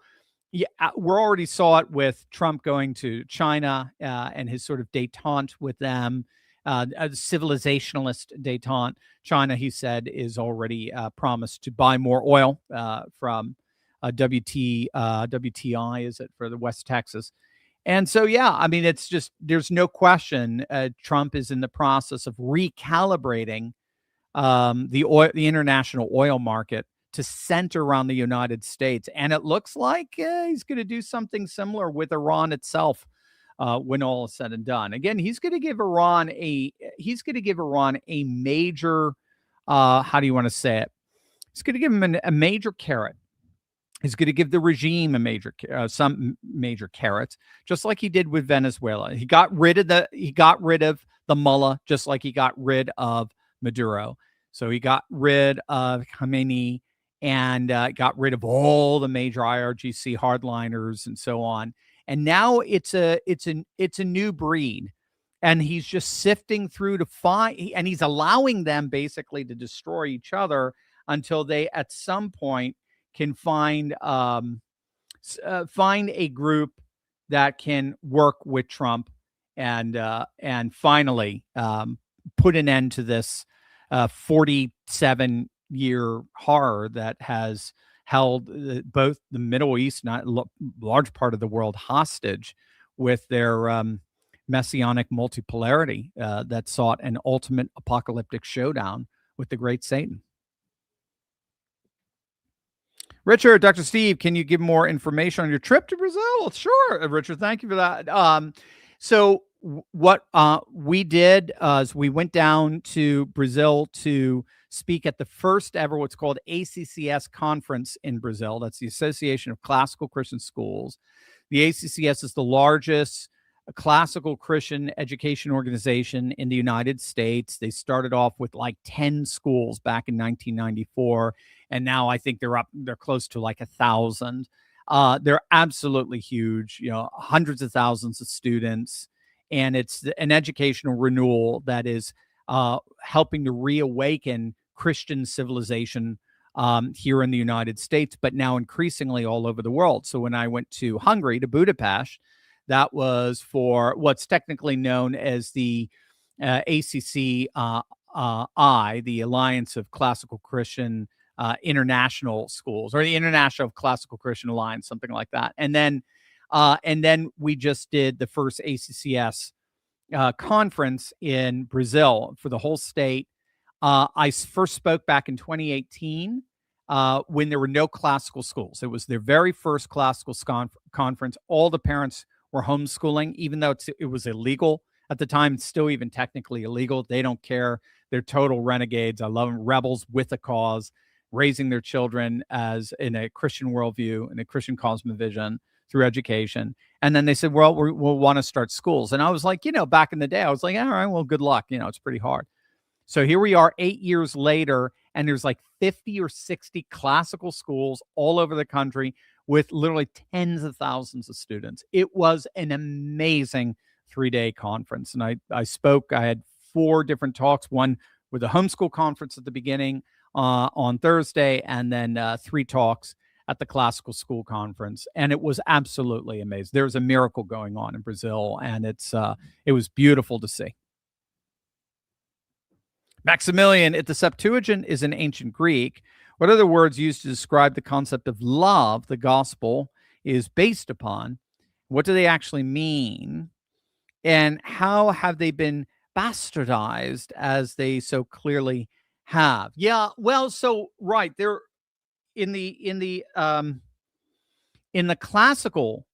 yeah, we already saw it with Trump going to China and his sort of détente with them, a civilizationalist détente. China, he said, is already promised to buy more oil from WTI, is it, for the West Texas. And so, yeah, I mean, it's just, there's no question Trump is in the process of recalibrating the international oil market to center around the United States. And it looks like he's going to do something similar with Iran itself when all is said and done. Again, he's going to give Iran a major, how do you want to say it? He's going to give him a major carrot. He's going to give the regime some major carrots, just like he did with Venezuela. He got rid of the mullah, just like he got rid of Maduro. So he got rid of Khamenei and got rid of all the major IRGC hardliners and so on. And now it's a new breed, and he's just sifting through to find, and he's allowing them basically to destroy each other until they at some point can find a group that can work with Trump and finally put an end to this 47-year horror that has held both the Middle East, not large part of the world, hostage with their messianic multipolarity that sought an ultimate apocalyptic showdown with the great Satan. Richard, Dr. Steve, can you give more information on your trip to Brazil? Sure, Richard. Thank you for that. So what we did is we went down to Brazil to speak at the first ever what's called ACCS conference in Brazil. That's the Association of Classical Christian Schools. The ACCS is the largest classical Christian education organization in the United States. They started off with like 10 schools back in 1994. And now I think they're close to like 1,000. They're absolutely huge, hundreds of thousands of students. And it's an educational renewal that is helping to reawaken Christian civilization here in the United States, but now increasingly all over the world. So when I went to Hungary, to Budapest, that was for what's technically known as the ACCI, the Alliance of Classical Christian International Schools, or the International Classical Christian Alliance, something like that. And then we just did the first ACCS conference in Brazil for the whole state. I first spoke back in 2018 when there were no classical schools. It was their very first classical conference. All the parents were homeschooling, even though it was illegal at the time. It's still even technically illegal. They don't care. They're total renegades. I love them. Rebels with a cause, raising their children as in a Christian worldview and a Christian cosmovision through education. And then they said, well, we'll want to start schools. And I was like, back in the day, I was like, all right, well, good luck. It's pretty hard. So here we are 8 years later, and there's like 50 or 60 classical schools all over the country with literally tens of thousands of students. It was an amazing 3-day conference. And I spoke, I had 4 different talks, one with a homeschool conference at the beginning on Thursday, and then 3 talks at the classical school conference. And it was absolutely amazing. There's a miracle going on in Brazil, and it was beautiful to see. Maximilian, if the Septuagint is in ancient Greek, what other words used to describe the concept of love the gospel is based upon? What do they actually mean? And how have they been bastardized as they so clearly have? Yeah, well, so right there in the classical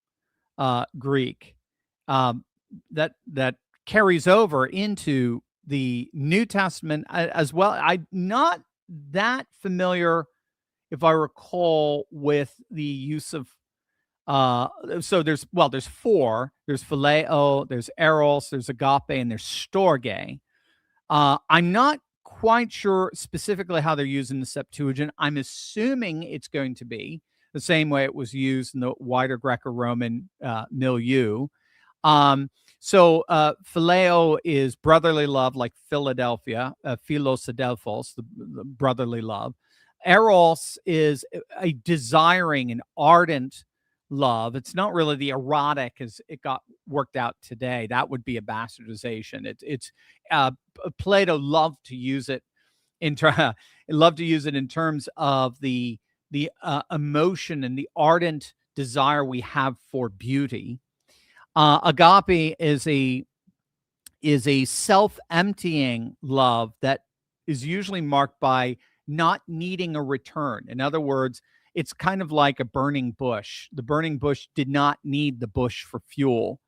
Greek that carries over into the New Testament as well. I'm not that familiar if I recall, with the use of so there's four. There's phileo, there's eros, there's agape, and there's storge. I'm not quite sure specifically how they're used in the Septuagint. I'm assuming it's going to be the same way it was used in the wider Greco-Roman milieu. Phileo is brotherly love, like Philadelphia, philos adelphos, the brotherly love. Eros is a desiring and ardent love. It's not really the erotic as it got worked out today. That would be a bastardization. Plato loved to use it in terms of the emotion and the ardent desire we have for beauty. Agape is a self-emptying love that is usually marked by not needing a return. In other words, it's kind of like a burning bush. The burning bush did not need the bush for fuel.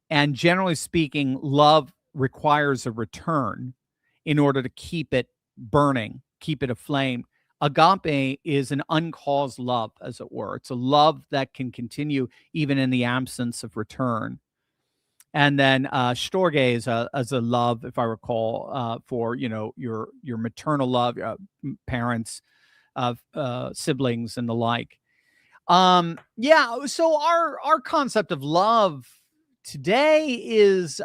And generally speaking, love requires a return in order to keep it burning, keep it aflame. Agape is an uncaused love, as it were. It's a love that can continue even in the absence of return. And then storge is a love, if I recall, for your maternal love, parents, siblings, and the like. So our concept of love today is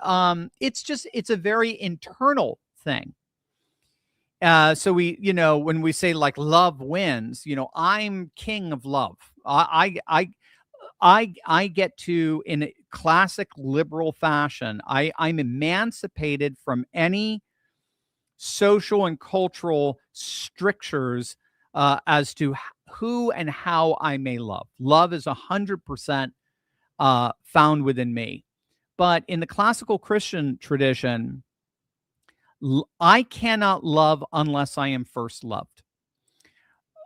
it's a very internal thing. So when we say like love wins, I'm king of love. I get to, in a classic liberal fashion, I'm emancipated from any social and cultural strictures as to who and how I may love. Love is 100% found within me. But in the classical Christian tradition, I cannot love unless I am first loved.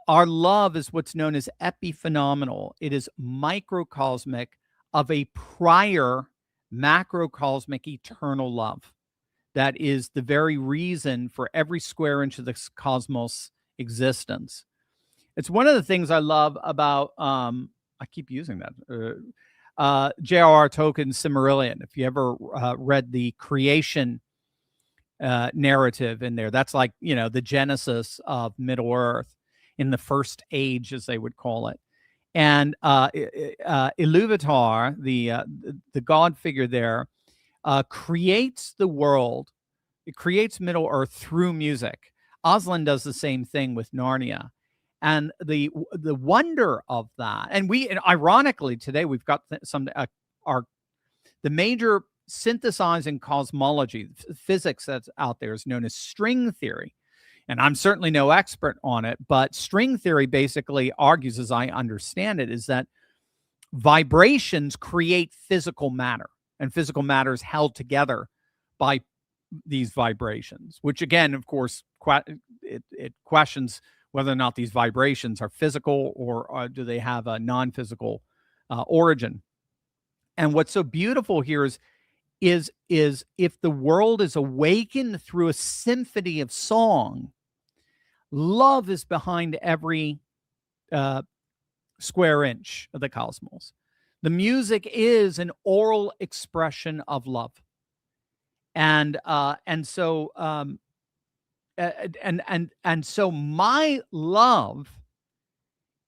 Our love is what's known as epiphenomenal. It is microcosmic of a prior macrocosmic eternal love. That is the very reason for every square inch of the cosmos existence. It's one of the things I love about, I keep using that, J.R.R. Tolkien's Silmarillion. If you ever read the creation narrative in there, that's like, the genesis of Middle Earth in the first age, as they would call it. And Iluvatar, the god figure there, creates the world. It creates Middle Earth through music. Aslan does the same thing with Narnia. And the wonder of that, and ironically today we've got the major synthesizing cosmology, physics that's out there is known as string theory. And I'm certainly no expert on it, but string theory basically argues, as I understand it, is that vibrations create physical matter, and physical matter is held together by these vibrations, which again, of course, it questions whether or not these vibrations are physical or do they have a non-physical origin. And what's so beautiful here is if the world is awakened through a symphony of song, love is behind every square inch of the cosmos. The music is an oral expression of love. And so my love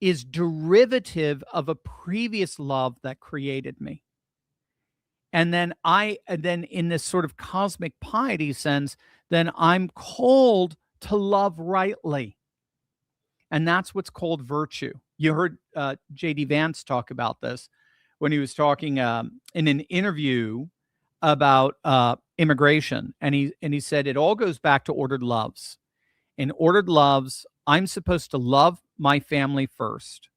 is derivative of a previous love that created me. And then in this sort of cosmic piety sense, then I'm called to love rightly. And that's what's called virtue. You heard J.D. Vance talk about this when he was talking in an interview about immigration. And he said, it all goes back to ordered loves. In ordered loves, I'm supposed to love my family first.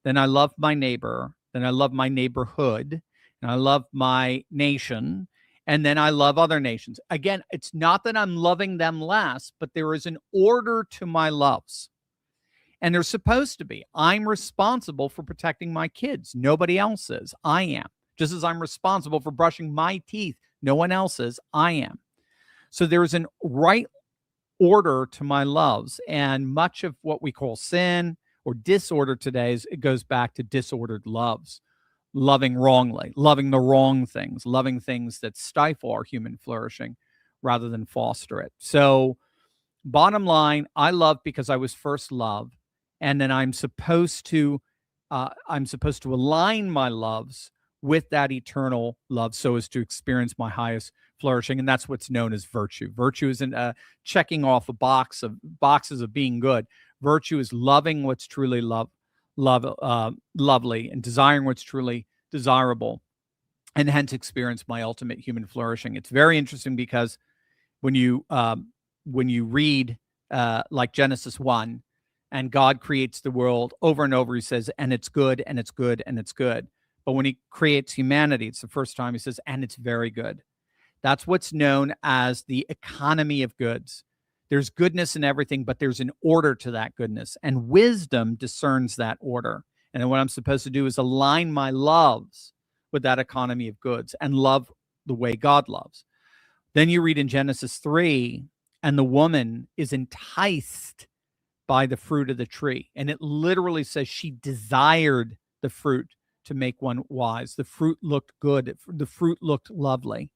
Then I love my neighbor. Then I love my neighborhood. And I love my nation. And then I love other nations. Again, it's not that I'm loving them less, but there is an order to my loves. And there's supposed to be. I'm responsible for protecting my kids. Nobody else is. I am. Just as I'm responsible for brushing my teeth. No one else is. I am. So there is an right order to my loves. And much of what we call sin or disorder today it goes back to disordered loves, loving wrongly, loving the wrong things, loving things that stifle our human flourishing rather than foster it. So bottom line, I love because I was first loved, and then I'm supposed to align my loves with that eternal love so as to experience my highest flourishing, and that's what's known as virtue. Virtue isn't checking off boxes of being good. Virtue is loving what's truly lovely and desiring what's truly desirable, and hence experience my ultimate human flourishing. It's very interesting because when you read like Genesis 1, and God creates the world over and over, he says, and it's good, and it's good, and it's good. But when he creates humanity, it's the first time he says, and it's very good. That's what's known as the economy of goods. There's goodness in everything, but there's an order to that goodness, and wisdom discerns that order. And then what I'm supposed to do is align my loves with that economy of goods and love the way God loves. Then you read in Genesis 3, and the woman is enticed by the fruit of the tree. And it literally says she desired the fruit to make one wise. The fruit looked good. The fruit looked lovely.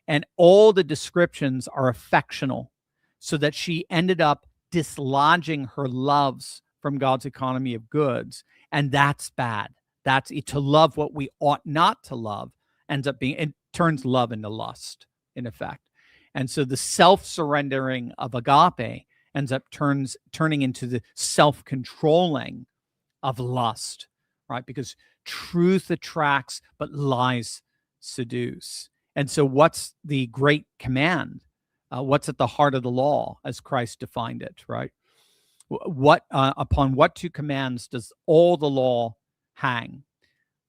And all the descriptions are affectional, so that she ended up dislodging her loves from God's economy of goods. And that's bad. That's to love what we ought not to love ends up being, it turns love into lust, in effect. And so the self-surrendering of agape ends up turning into the self-controlling of lust, right? Because truth attracts, but lies seduce. And so what's the great command? What's at the heart of the law as Christ defined it, right? Upon what two commands does all the law hang?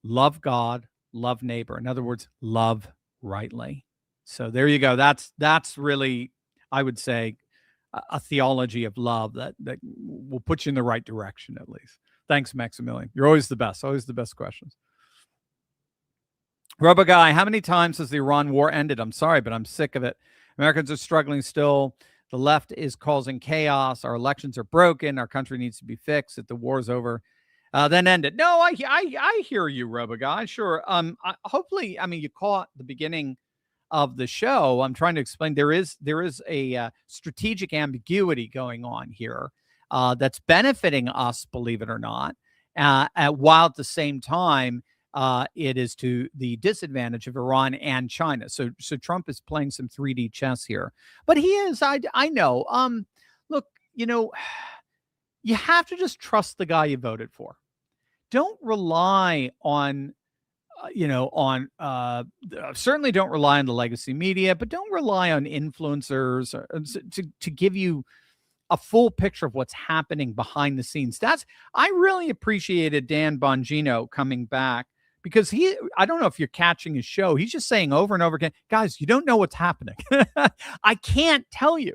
Love God, love neighbor. In other words, love rightly. So there you go. That's really, I would say, a theology of love that will put you in the right direction, at least. Thanks, Maximilian. You're always the best. Always the best questions. Robo Guy, how many times has the Iran war ended? I'm sorry, but I'm sick of it. Americans are struggling still. The left is causing chaos. Our elections are broken. Our country needs to be fixed. If the war's over, then end it. No, I hear you, Robo Guy. Sure. Hopefully, I mean, you caught the beginning of the show. I'm trying to explain there is a strategic ambiguity going on here that's benefiting us, believe it or not, while at the same time it is to the disadvantage of Iran and China. So Trump is playing some 3D chess here, but he is. I know. Look, you have to just trust the guy you voted for. Don't rely on. Certainly don't rely on the legacy media, but don't rely on influencers to give you a full picture of what's happening behind the scenes. I really appreciated Dan Bongino coming back, because I don't know if you're catching his show. He's just saying over and over again, guys, you don't know what's happening. I can't tell you.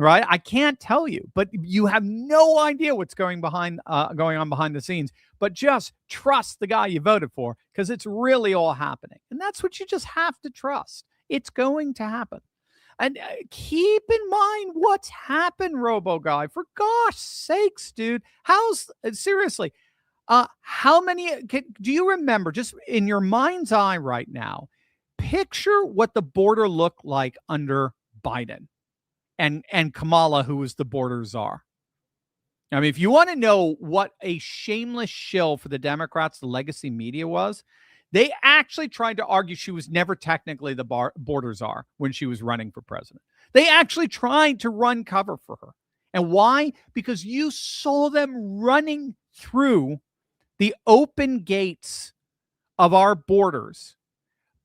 Right? I can't tell you, but you have no idea what's going on behind the scenes. But just trust the guy you voted for, because it's really all happening. And that's what you just have to trust. It's going to happen. And keep in mind what's happened, Robo Guy. For gosh sakes, dude. Seriously, how many, do you remember, just in your mind's eye right now, picture what the border looked like under Biden. And Kamala, who was the border czar. I mean, if you want to know what a shameless shill for the Democrats, the legacy media was, they actually tried to argue she was never technically the border czar when she was running for president. They actually tried to run cover for her. And why? Because you saw them running through the open gates of our borders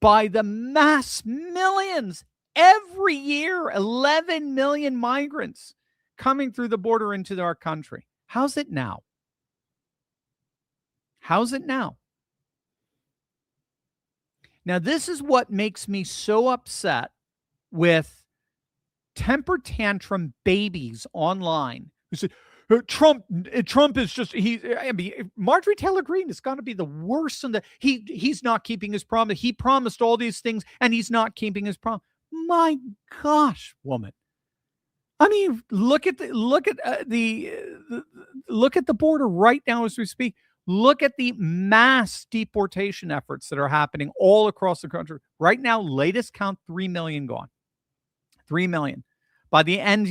by the mass millions. Every year, 11 million migrants coming through the border into our country. How's it now? How's it now? Now, this is what makes me so upset with temper tantrum babies online who said, Trump is just, Marjorie Taylor Greene is going to be the worst. He's not keeping his promise. He promised all these things and he's not keeping his promise. My gosh, woman. I mean, look at the border right now as we speak. Look at the mass deportation efforts that are happening all across the country right now. Latest count, 3 million gone. 3 million. By the end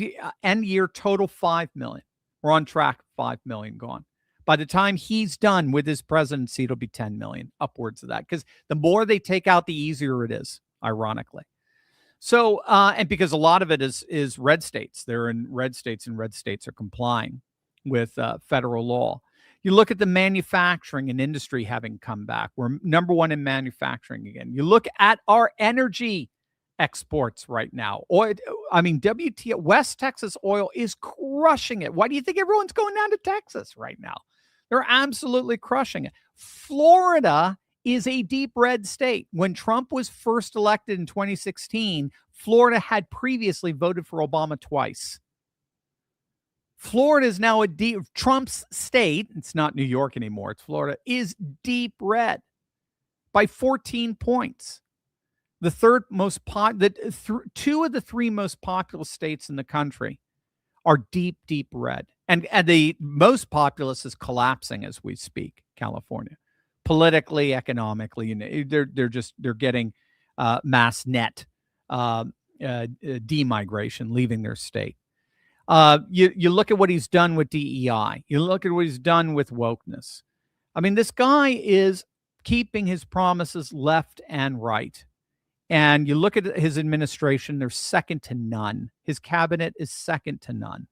year, total 5 million. We're on track, 5 million gone. By the time he's done with his presidency, it'll be 10 million, upwards of that. Because the more they take out, the easier it is, ironically. So, and because a lot of it is red states. They're in red states, and red states are complying with federal law. You look at the manufacturing and industry having come back. We're number one in manufacturing again. You look at our energy exports right now. Oil, I mean, WTI, West Texas oil is crushing it. Why do you think everyone's going down to Texas right now? They're absolutely crushing it. Florida is a deep red state. When Trump was first elected in 2016, Florida had previously voted for Obama twice. Florida is now a deep, Trump's state, it's not New York anymore, it's Florida, is deep red by 14 points. The third most two of the three most populous states in the country are deep, deep red. And the most populous is collapsing as we speak, California. Politically, economically, you know, they're getting mass net demigration, leaving their state. You look at what he's done with DEI. You look at what he's done with wokeness. I mean, this guy is keeping his promises left and right. And you look at his administration, they're second to none. His cabinet is second to none.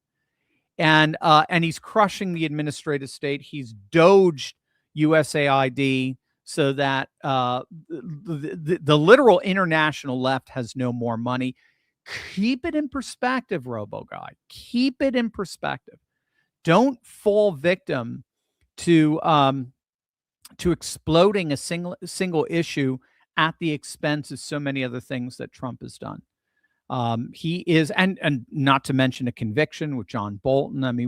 And he's crushing the administrative state. He's doged USAID so that the literal international left has no more money. Keep it in perspective, Robo Guy. Keep it in perspective. Don't fall victim to exploding a single issue at the expense of so many other things that Trump has done. He is, and not to mention a conviction with John Bolton. And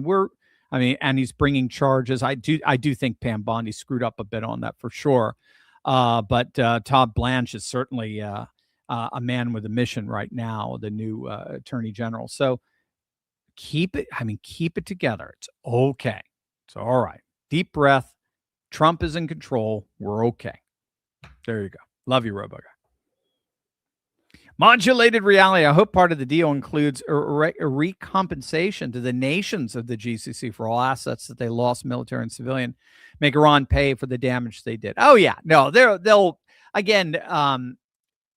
he's bringing charges. I do think Pam Bondi screwed up a bit on that for sure. But Todd Blanche is certainly a man with a mission right now, the new attorney general. So keep it together. It's okay. It's all right. Deep breath. Trump is in control. We're okay. There you go. Love you, Robo Guy. Modulated reality. I hope part of the deal includes a recompensation to the nations of the GCC for all assets that they lost, military and civilian. Make Iran pay for the damage they did. Oh yeah, no, they'll again.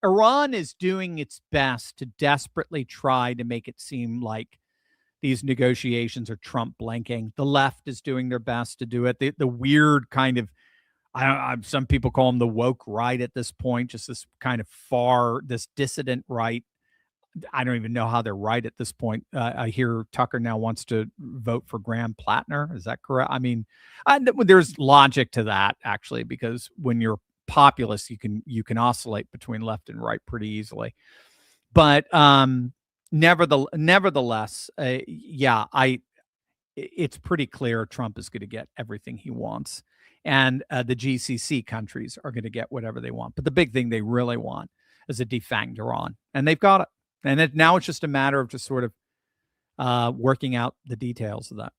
Iran is doing its best to desperately try to make it seem like these negotiations are Trump blanking. The left is doing their best to do it. The weird kind of, some people call them the woke right at this point, just this kind of this dissident right. I don't even know how they're right at this point. I hear Tucker now wants to vote for Graham Plattner. Is that correct? I mean, there's logic to that, actually, because when you're populist, you can oscillate between left and right pretty easily. But nevertheless, it's pretty clear Trump is going to get everything he wants. And the GCC countries are going to get whatever they want. But the big thing they really want is a defanged Iran. And they've got it. And now it's just a matter of just sort of working out the details of that.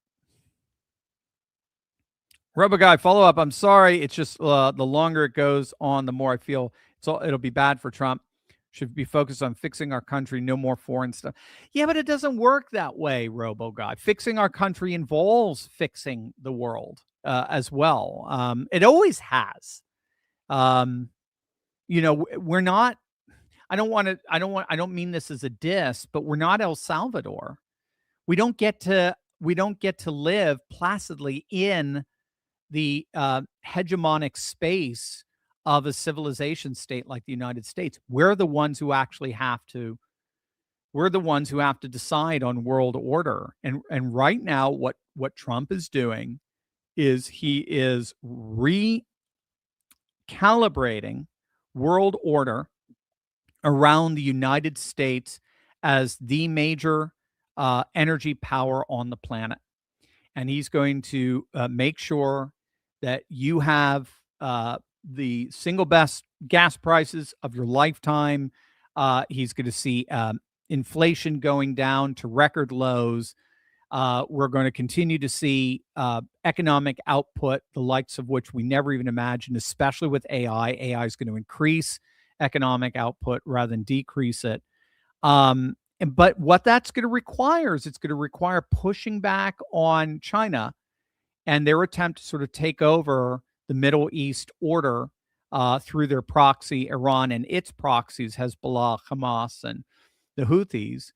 Robo Guy, follow up. I'm sorry. It's just the longer it goes on, the more I feel it'll be bad for Trump. Should be focused on fixing our country, no more foreign stuff. Yeah, but it doesn't work that way, Robo Guy. Fixing our country involves fixing the world as well. It always has. We're not. I don't mean this as a diss, but we're not El Salvador. We don't get to live placidly in the hegemonic space of a civilization state like the United States. We're the ones who actually have to decide on world order. And right now, what Trump is doing is he is recalibrating world order around the United States as the major energy power on the planet. And he's going to make sure that you have the single best gas prices of your lifetime. He's going to see inflation going down to record lows. We're going to continue to see economic output, the likes of which we never even imagined, especially with AI. AI is going to increase economic output rather than decrease it. But what that's going to require is it's going to require pushing back on China and their attempt to sort of take over the Middle East order through their proxy, Iran and its proxies, Hezbollah, Hamas, and the Houthis.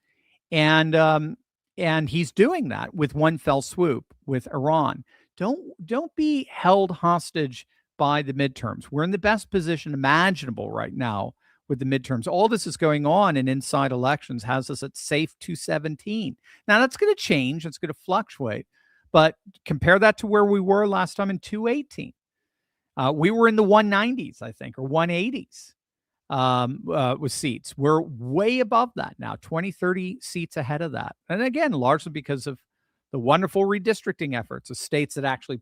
And he's doing that with one fell swoop with Iran. Don't be held hostage by the midterms. We're in the best position imaginable right now with the midterms. All this is going on, and inside elections has us at safe 217. Now that's going to change. It's going to fluctuate. But compare that to where we were last time in 218. We were in the 190s, I think, or 180s with seats. We're way above that now, 20, 30 seats ahead of that. And again, largely because of the wonderful redistricting efforts of states that actually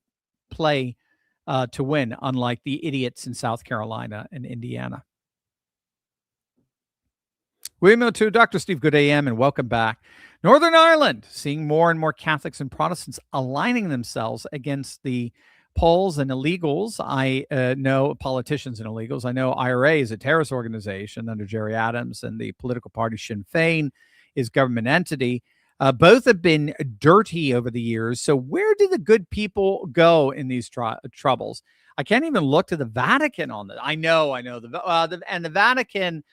play to win, unlike the idiots in South Carolina and Indiana. William O2, Dr. Steve, good AM, and welcome back. Northern Ireland, seeing more and more Catholics and Protestants aligning themselves against the Poles and illegals. I know politicians and illegals. I know IRA is a terrorist organization under Jerry Adams, and the political party Sinn Féin is government entity. Both have been dirty over the years. So where do the good people go in these troubles? I can't even look to the Vatican on that. I know. And the Vatican.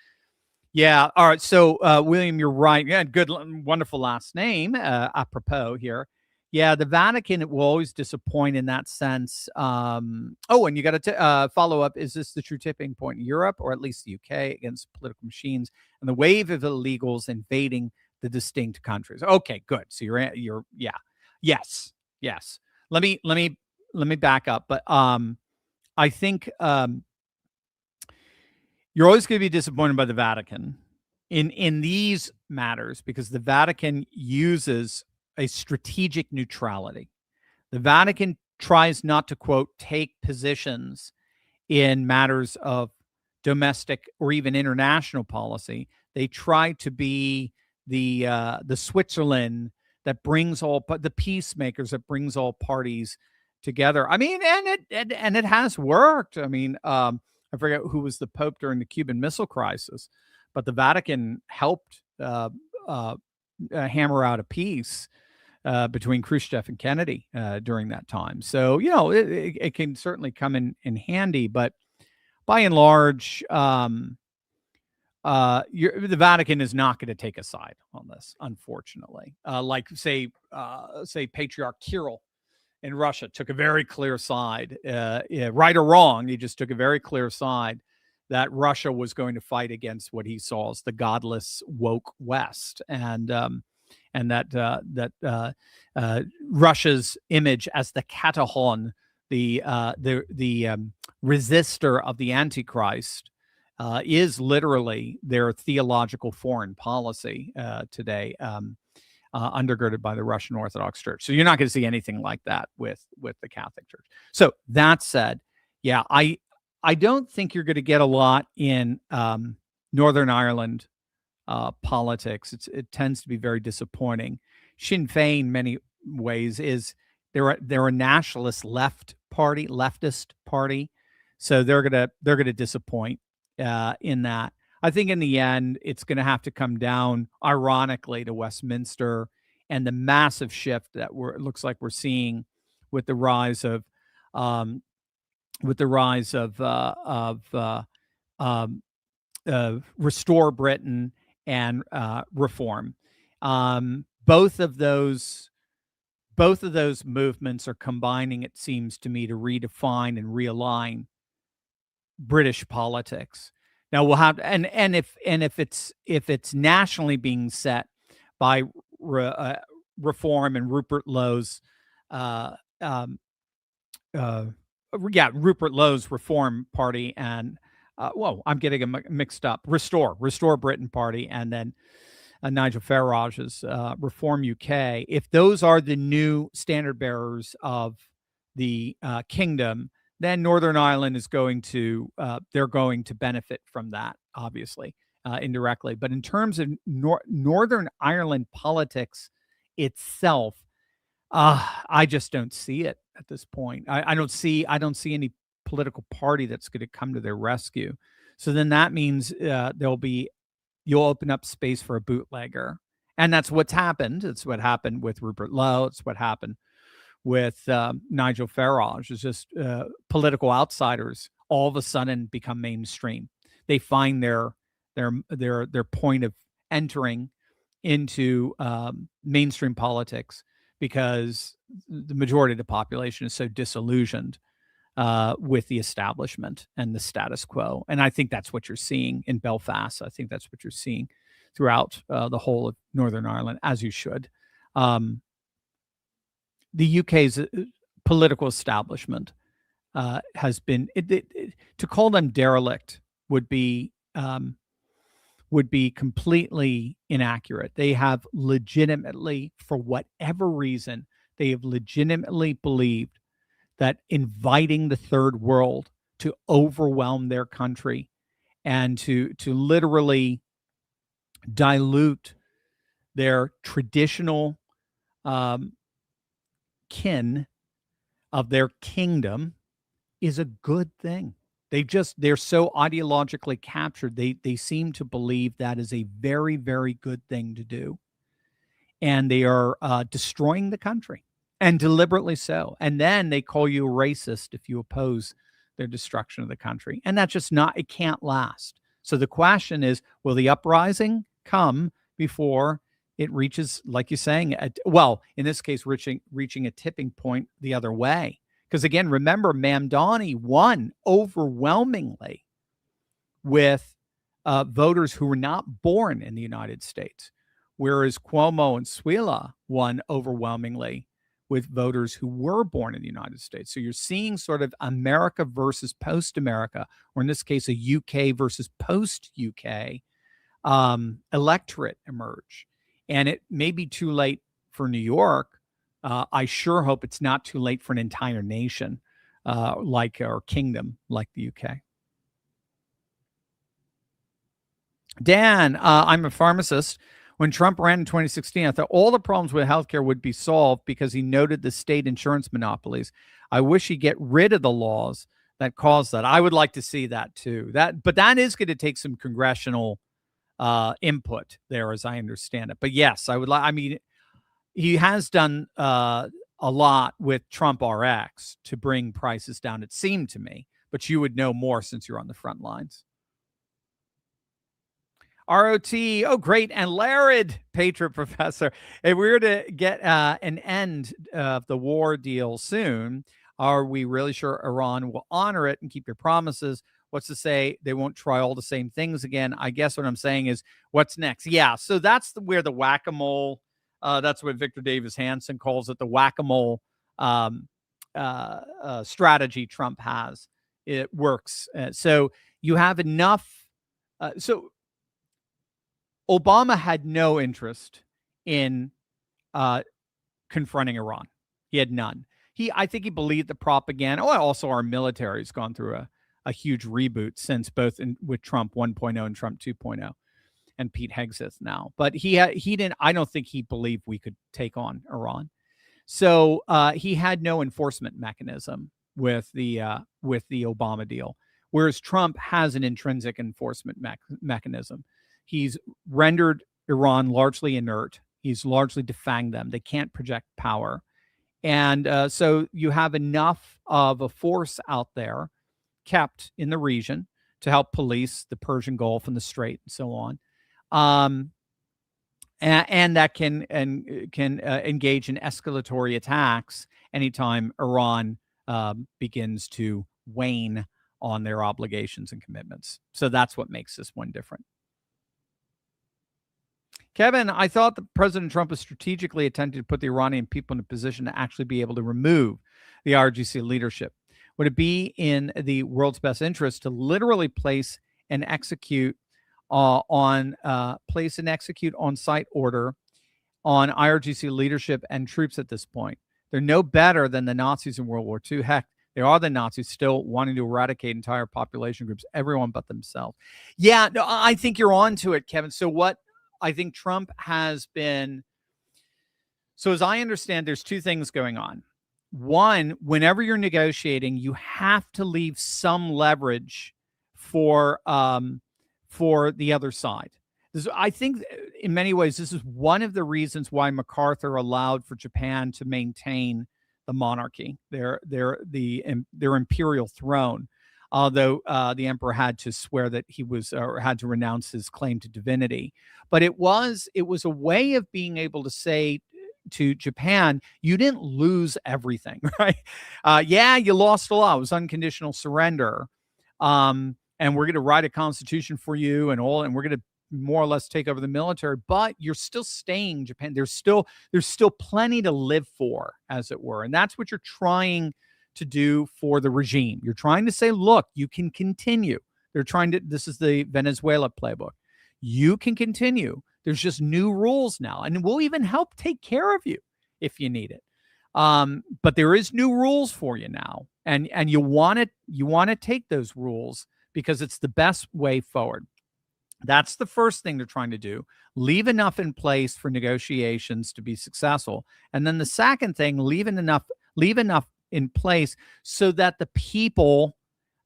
Yeah. All right. So, William, you're right. Yeah. Good, wonderful last name. Apropos here. Yeah. The Vatican will always disappoint in that sense. And you got to follow up. Is this the true tipping point in Europe, or at least the UK, against political machines and the wave of illegals invading the distinct countries? Okay, good. So yes. Let me back up. But I think you're always going to be disappointed by the Vatican in these matters, because the Vatican uses a strategic neutrality. The Vatican tries not to, quote, take positions in matters of domestic or even international policy. They try to be the Switzerland that brings the peacemakers, that brings all parties together. I mean, and it has worked. I mean, I forget who was the Pope during the Cuban Missile Crisis, but the Vatican helped hammer out a peace between Khrushchev and Kennedy during that time. So, it can certainly come in handy, but by and large, the Vatican is not going to take a side on this, unfortunately. Like, say Patriarch Kirill in Russia took a very clear side, right or wrong. He just took a very clear side that Russia was going to fight against what he saw as the godless woke West, and that Russia's image as the Katahon, the resistor of the Antichrist, is literally their theological foreign policy today. Undergirded by the Russian Orthodox Church. So you're not going to see anything like that with the Catholic Church. So that said, yeah, I don't think you're going to get a lot in Northern Ireland politics. It tends to be very disappointing. Sinn Féin, in many ways, they're a nationalist leftist party. So they're gonna disappoint in that. I think in the end, it's going to have to come down, ironically, to Westminster and the massive shift that it looks like we're seeing with the rise of Restore Britain and Reform. Both of those movements are combining, it seems to me, to redefine and realign British politics. Now we'll have, and if it's nationally being set by Reform and Rupert Lowe's, Rupert Lowe's Reform Party, and I'm getting them mixed up. Restore Britain Party, and then Nigel Farage's Reform UK. If those are the new standard bearers of the kingdom, then Northern Ireland is going to they're going to benefit from that, obviously. indirectly. But in terms of Northern Ireland politics itself, I just don't see it at this point. I don't see any political party that's going to come to their rescue. So then that means you'll open up space for a bootlegger, and that's what's happened. It's what happened with Rupert Lowe. It's what happened with Nigel Farage. It's just political outsiders all of a sudden become mainstream. They find their point of entering into mainstream politics because the majority of the population is so disillusioned with the establishment and the status quo. And I think that's what you're seeing in Belfast. I think that's what you're seeing throughout the whole of Northern Ireland, as you should. The UK's political establishment has been to call them derelict would be completely inaccurate. They have legitimately, for whatever reason, they have legitimately believed that inviting the third world to overwhelm their country and to literally dilute their traditional kin of their kingdom is a good thing. They're so ideologically captured. They seem to believe that is a very, very good thing to do. And they are destroying the country, and deliberately so. And then they call you a racist if you oppose their destruction of the country. And that's just it can't last. So the question is, will the uprising come before it reaches, like you're saying, in this case, reaching a tipping point the other way? Because again, remember, Mamdani won overwhelmingly with voters who were not born in the United States, whereas Cuomo and Suila won overwhelmingly with voters who were born in the United States. So you're seeing sort of America versus post-America, or in this case, a UK versus post-UK electorate emerge. And it may be too late for New York. I sure hope it's not too late for an entire nation or kingdom like the UK. Dan, I'm a pharmacist. When Trump ran in 2016, I thought all the problems with healthcare would be solved because he noted the state insurance monopolies. I wish he'd get rid of the laws that caused that. I would like to see that too. But that is going to take some congressional input there, as I understand it. But yes, I would like. I mean, he has done a lot with Trump RX to bring prices down, it seemed to me. But you would know more since you're on the front lines. ROT, oh, great. And Larid, Patriot Professor. If we were to get an end of the war deal soon, are we really sure Iran will honor it and keep their promises? What's to say they won't try all the same things again? I guess what I'm saying is, what's next? Yeah, so that's where the whack-a-mole, that's what Victor Davis Hanson calls it, the whack-a-mole strategy Trump has. It works. So you have enough. So Obama had no interest in confronting Iran. He had none. I think he believed the propaganda. Oh, also our military has gone through a huge reboot since both with Trump 1.0 and Trump 2.0 and Pete Hegseth now. But he didn't. I don't think he believed we could take on Iran. So he had no enforcement mechanism with the Obama deal, whereas Trump has an intrinsic enforcement mechanism. He's rendered Iran largely inert. He's largely defanged them. They can't project power. And so you have enough of a force out there kept in the region to help police the Persian Gulf and the Strait and so on. And that can engage in escalatory attacks anytime Iran begins to wane on their obligations and commitments. So that's what makes this one different. Kevin, I thought that President Trump was strategically attempting to put the Iranian people in a position to actually be able to remove the IRGC leadership. Would it be in the world's best interest to literally place and execute on-site order on IRGC leadership and troops at this point? They're no better than the Nazis in World War II. Heck, They are the Nazis still wanting to eradicate entire population groups, everyone but themselves. Yeah, no, I think you're on to it, Kevin. So what I think Trump has been, so as I understand, there's two things going on. One, whenever you're negotiating, you have to leave some leverage for the other side. I think in many ways, this is one of the reasons why MacArthur allowed for Japan to maintain the monarchy, their imperial throne, although the emperor had to swear that he was, or had to renounce his claim to divinity. But it was a way of being able to say to Japan, you didn't lose everything, right? Yeah, you lost a lot. It was unconditional surrender. And we're going to write a constitution for you and we're going to more or less take over the military, but you're still staying in Japan. There's still plenty to live for, as it were. And that's what you're trying to do for the regime. You're trying to say, look, you can continue. This is the Venezuela playbook. You can continue. There's just new rules now, and we'll even help take care of you if you need it. But there is new rules for you now, and you want to take those rules because it's the best way forward. That's the first thing they're trying to do. Leave enough in place for negotiations to be successful. And then the second thing, leave enough in place so that the people,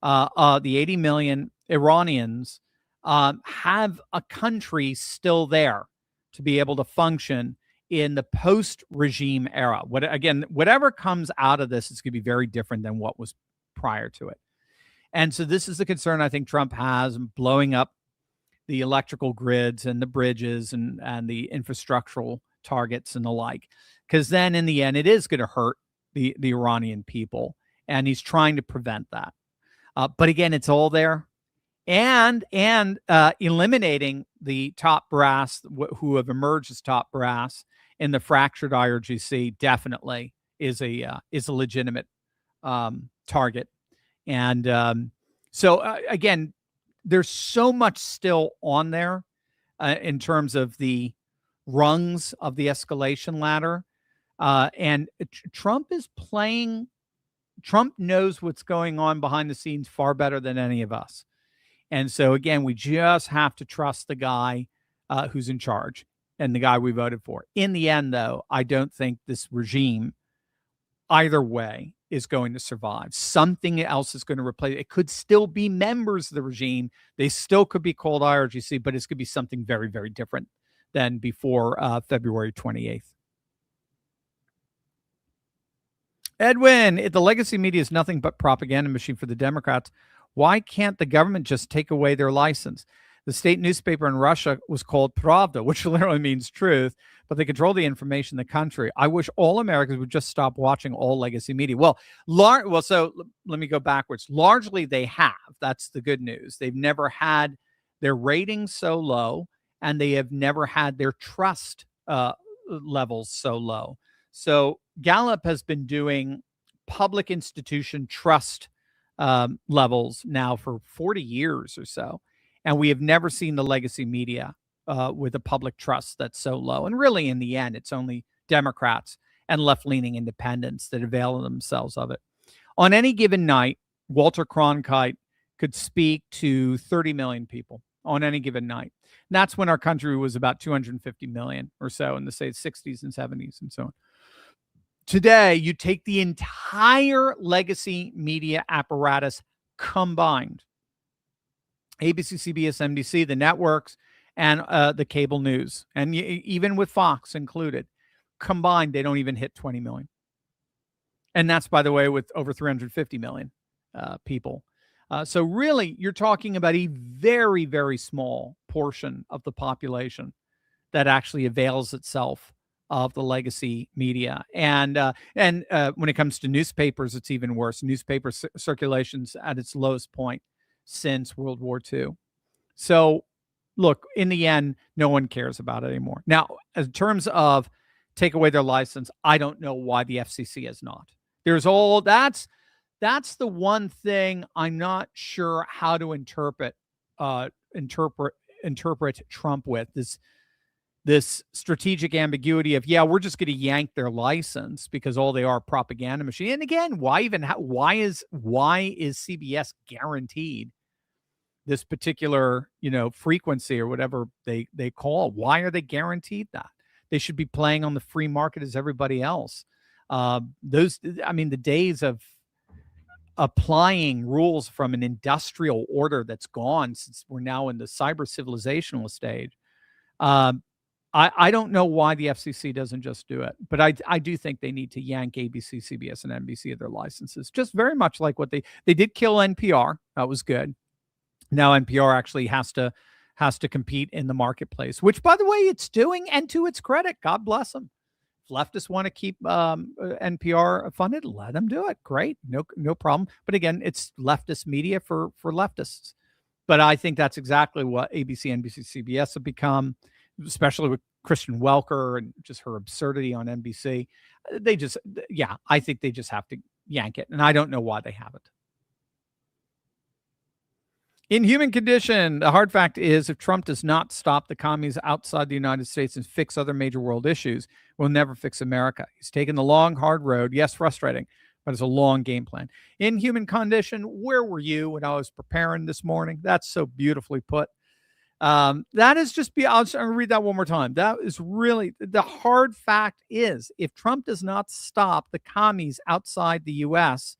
the 80 million Iranians, have a country still there to be able to function in the post-regime era. Whatever comes out of this is going to be very different than what was prior to it. And so this is the concern I think Trump has, blowing up the electrical grids and the bridges and the infrastructural targets and the like, because then in the end, it is going to hurt the Iranian people. And he's trying to prevent that. But again, it's all there. And eliminating the top brass who have emerged as top brass in the fractured IRGC definitely is a legitimate target. And so again, there's so much still on there in terms of the rungs of the escalation ladder. And Trump knows what's going on behind the scenes far better than any of us. And so, again, we just have to trust the guy who's in charge and the guy we voted for. In the end, though, I don't think this regime, either way, is going to survive. Something else is going to replace it. It could still be members of the regime. They still could be called IRGC, but it's going to be something very, very different than before February 28th. Edwin, if the legacy media is nothing but propaganda machine for the Democrats, why can't the government just take away their license? The state newspaper in Russia was called Pravda, which literally means truth, but they control the information in the country. I wish all Americans would just stop watching all legacy media. So let me go backwards. Largely, they have. That's the good news. They've never had their ratings so low, and they have never had their trust levels so low. So Gallup has been doing public institution trust levels now for 40 years or so. And we have never seen the legacy media with a public trust that's so low. And really, in the end, it's only Democrats and left-leaning independents that avail themselves of it. On any given night, Walter Cronkite could speak to 30 million people on any given night. And that's when our country was about 250 million or so in the, say, 60s and 70s and so on. Today, you take the entire legacy media apparatus combined, ABC, CBS, NBC, the networks, and the cable news, and even with Fox included, combined, they don't even hit 20 million. And that's, by the way, with over 350 million people. So really, you're talking about a very, very small portion of the population that actually avails itself of the legacy media. And when it comes to newspapers, it's even worse. Newspaper circulation's at its lowest point since World War II. So look, in the end, no one cares about it anymore. Now, in terms of take away their license, I don't know why the FCC has not. That's the one thing I'm not sure how to interpret Trump with. this strategic ambiguity of, yeah, we're just going to yank their license because all they are propaganda machine. And again, why is CBS guaranteed this particular, frequency or whatever they call? Why are they guaranteed that? They should be playing on the free market as everybody else. The days of applying rules from an industrial order that's gone, since we're now in the cyber civilizational stage. I don't know why the FCC doesn't just do it, but I do think they need to yank ABC, CBS, and NBC of their licenses, just very much like what they did kill NPR. That was good. Now NPR actually has to compete in the marketplace, which, by the way, it's doing, and to its credit, God bless them. If leftists want to keep NPR funded, let them do it. Great, no problem. But again, it's leftist media for leftists. But I think that's exactly what ABC, NBC, CBS have become, especially with Kristen Welker and just her absurdity on NBC. I think they just have to yank it. And I don't know why they haven't. In human condition, the hard fact is, if Trump does not stop the commies outside the United States and fix other major world issues, we'll never fix America. He's taken the long, hard road. Yes, frustrating, but it's a long game plan. In human condition, where were you when I was preparing this morning? That's so beautifully put. That is just I'll read that one more time. That is really the hard fact is, if Trump does not stop the commies outside the U.S.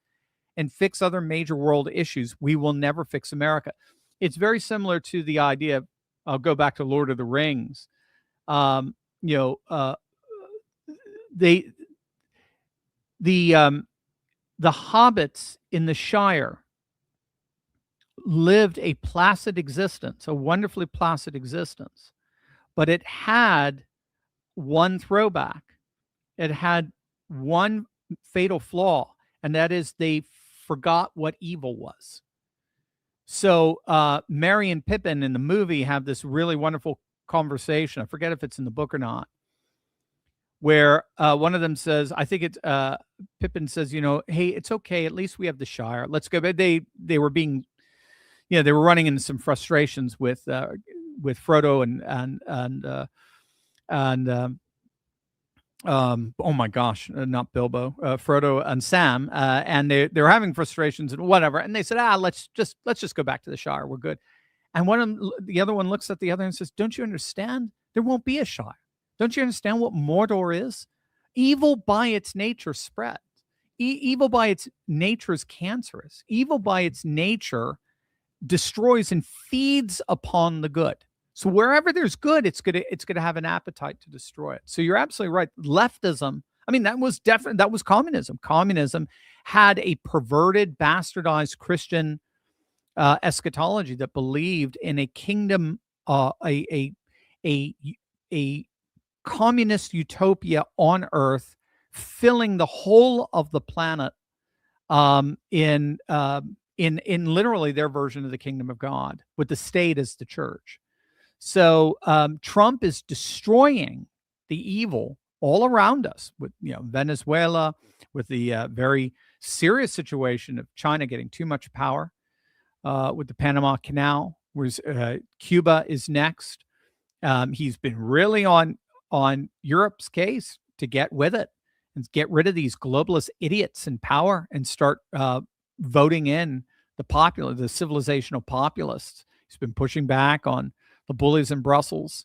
and fix other major world issues, we will never fix America. It's very similar to the idea. I'll go back to Lord of the Rings. The hobbits in the Shire lived a placid existence, a wonderfully placid existence, but it had one throwback. It had one fatal flaw, and that is they forgot what evil was. So Merry and Pippin in the movie have this really wonderful conversation. I forget if it's in the book or not, where one of them says, I think it's Pippin says, hey, it's okay. At least we have the Shire. Let's go. But they were being, they were running into some frustrations with Frodo and oh my gosh, not Bilbo, Frodo and Sam, and they were having frustrations and whatever. And they said, let's just go back to the Shire. We're good. And the other one looks at the other and says, don't you understand? There won't be a Shire. Don't you understand what Mordor is? Evil by its nature spreads. Evil by its nature is cancerous. Evil by its nature destroys and feeds upon the good. So wherever there's good, it's gonna have an appetite to destroy it. So you're absolutely right. Leftism, that was communism. Communism had a perverted, bastardized Christian eschatology that believed in a kingdom, a communist utopia on earth, filling the whole of the planet in literally their version of the kingdom of God, with the state as the church. So Trump is destroying the evil all around us, with Venezuela, with the very serious situation of China getting too much power, with the Panama Canal, whereas Cuba is next. He's been really on Europe's case to get with it and get rid of these globalist idiots in power and start voting in the civilizational populists. He's been pushing back on the bullies in Brussels,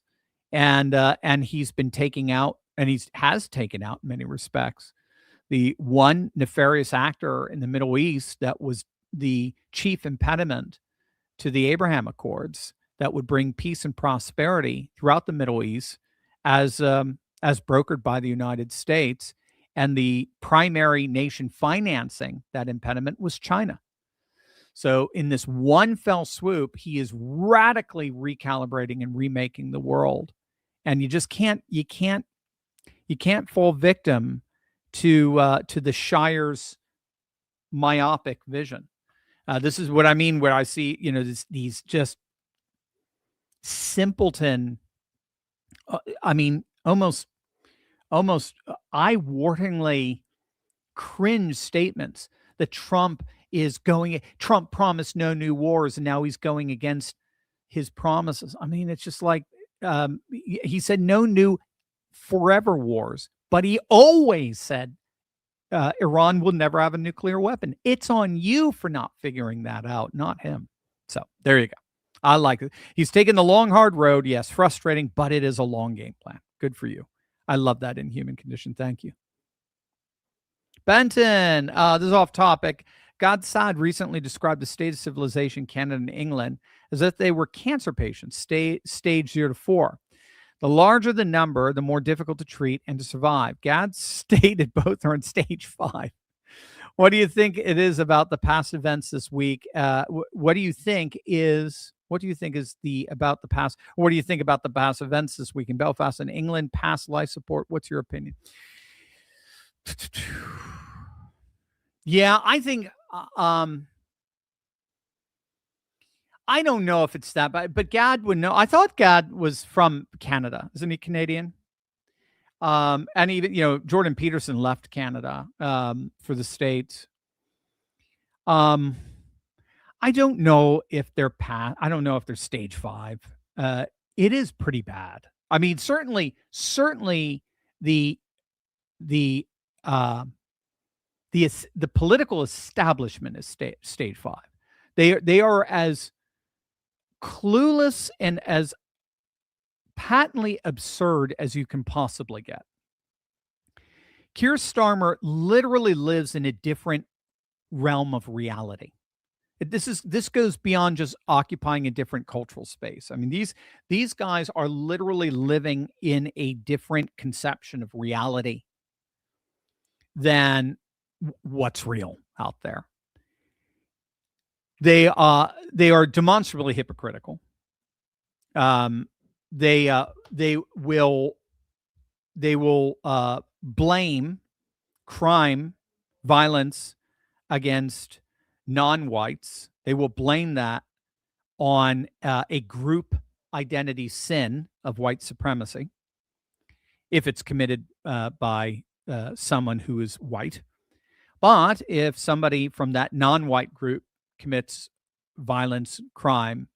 and he's been taking out, and has taken out in many respects, the one nefarious actor in the Middle East that was the chief impediment to the Abraham Accords that would bring peace and prosperity throughout the Middle East, as brokered by the United States. And the primary nation financing that impediment was China. So in this one fell swoop, he is radically recalibrating and remaking the world. And you just can't fall victim to the Shire's myopic vision. This is what I mean, where I see, these just simpleton, almost eye-wateringly cringe statements that Trump promised no new wars, and now he's going against his promises. It's just like, he said no new forever wars, but he always said Iran will never have a nuclear weapon. It's on you for not figuring that out, not him. So there you go. I like it. He's taken the long, hard road. Yes, frustrating, but it is a long game plan. Good for you. I love that in human condition. Thank you. Benton, this is off topic. Godsad recently described the state of civilization, Canada and England, as if they were cancer patients, stage 0 to 4. The larger the number, the more difficult to treat and to survive. Gad stated both are in stage 5. What do you think it is about the past events this week? What do you think is about the past? What do you think about the past events this week in Belfast and England? Past life support. What's your opinion? Yeah, I think I don't know if it's that bad, but Gad would know. I thought Gad was from Canada. Isn't he Canadian? And even, Jordan Peterson left Canada for the States. I don't know if they're I don't know if they're stage 5. It is pretty bad. I mean, certainly the political establishment is stage 5. They are as clueless and as patently absurd as you can possibly get. Keir Starmer literally lives in a different realm of reality. This goes beyond just occupying a different cultural space. I mean, these guys are literally living in a different conception of reality than what's real out there. They are demonstrably hypocritical. They will blame crime, violence against non-whites. They will blame that on a group identity sin of white supremacy if it's committed by someone who is white. But if somebody from that non-white group commits violence, crime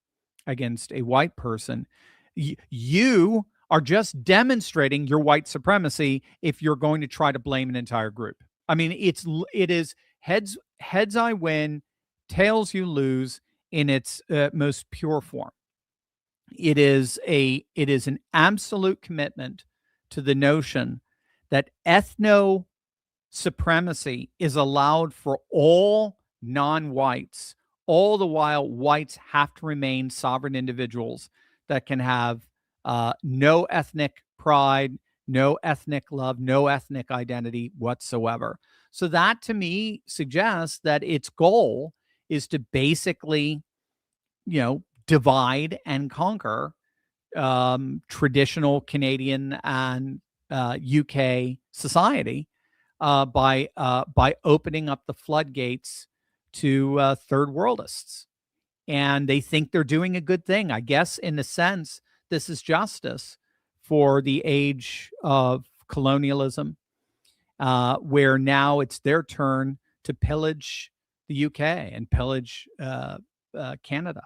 against a white person, you are just demonstrating your white supremacy if you're going to try to blame an entire group. I mean, it is heads I win, tails you lose in its most pure form. It is an absolute commitment to the notion that ethno supremacy is allowed for all non-whites, all the while whites have to remain sovereign individuals that can have no ethnic pride, no ethnic love, no ethnic identity whatsoever. So that to me suggests that its goal is to basically, divide and conquer traditional Canadian and UK society by opening up the floodgates to third worldists. And they think they're doing a good thing. I guess in a sense, this is justice for the age of colonialism, where now it's their turn to pillage the UK and pillage Canada.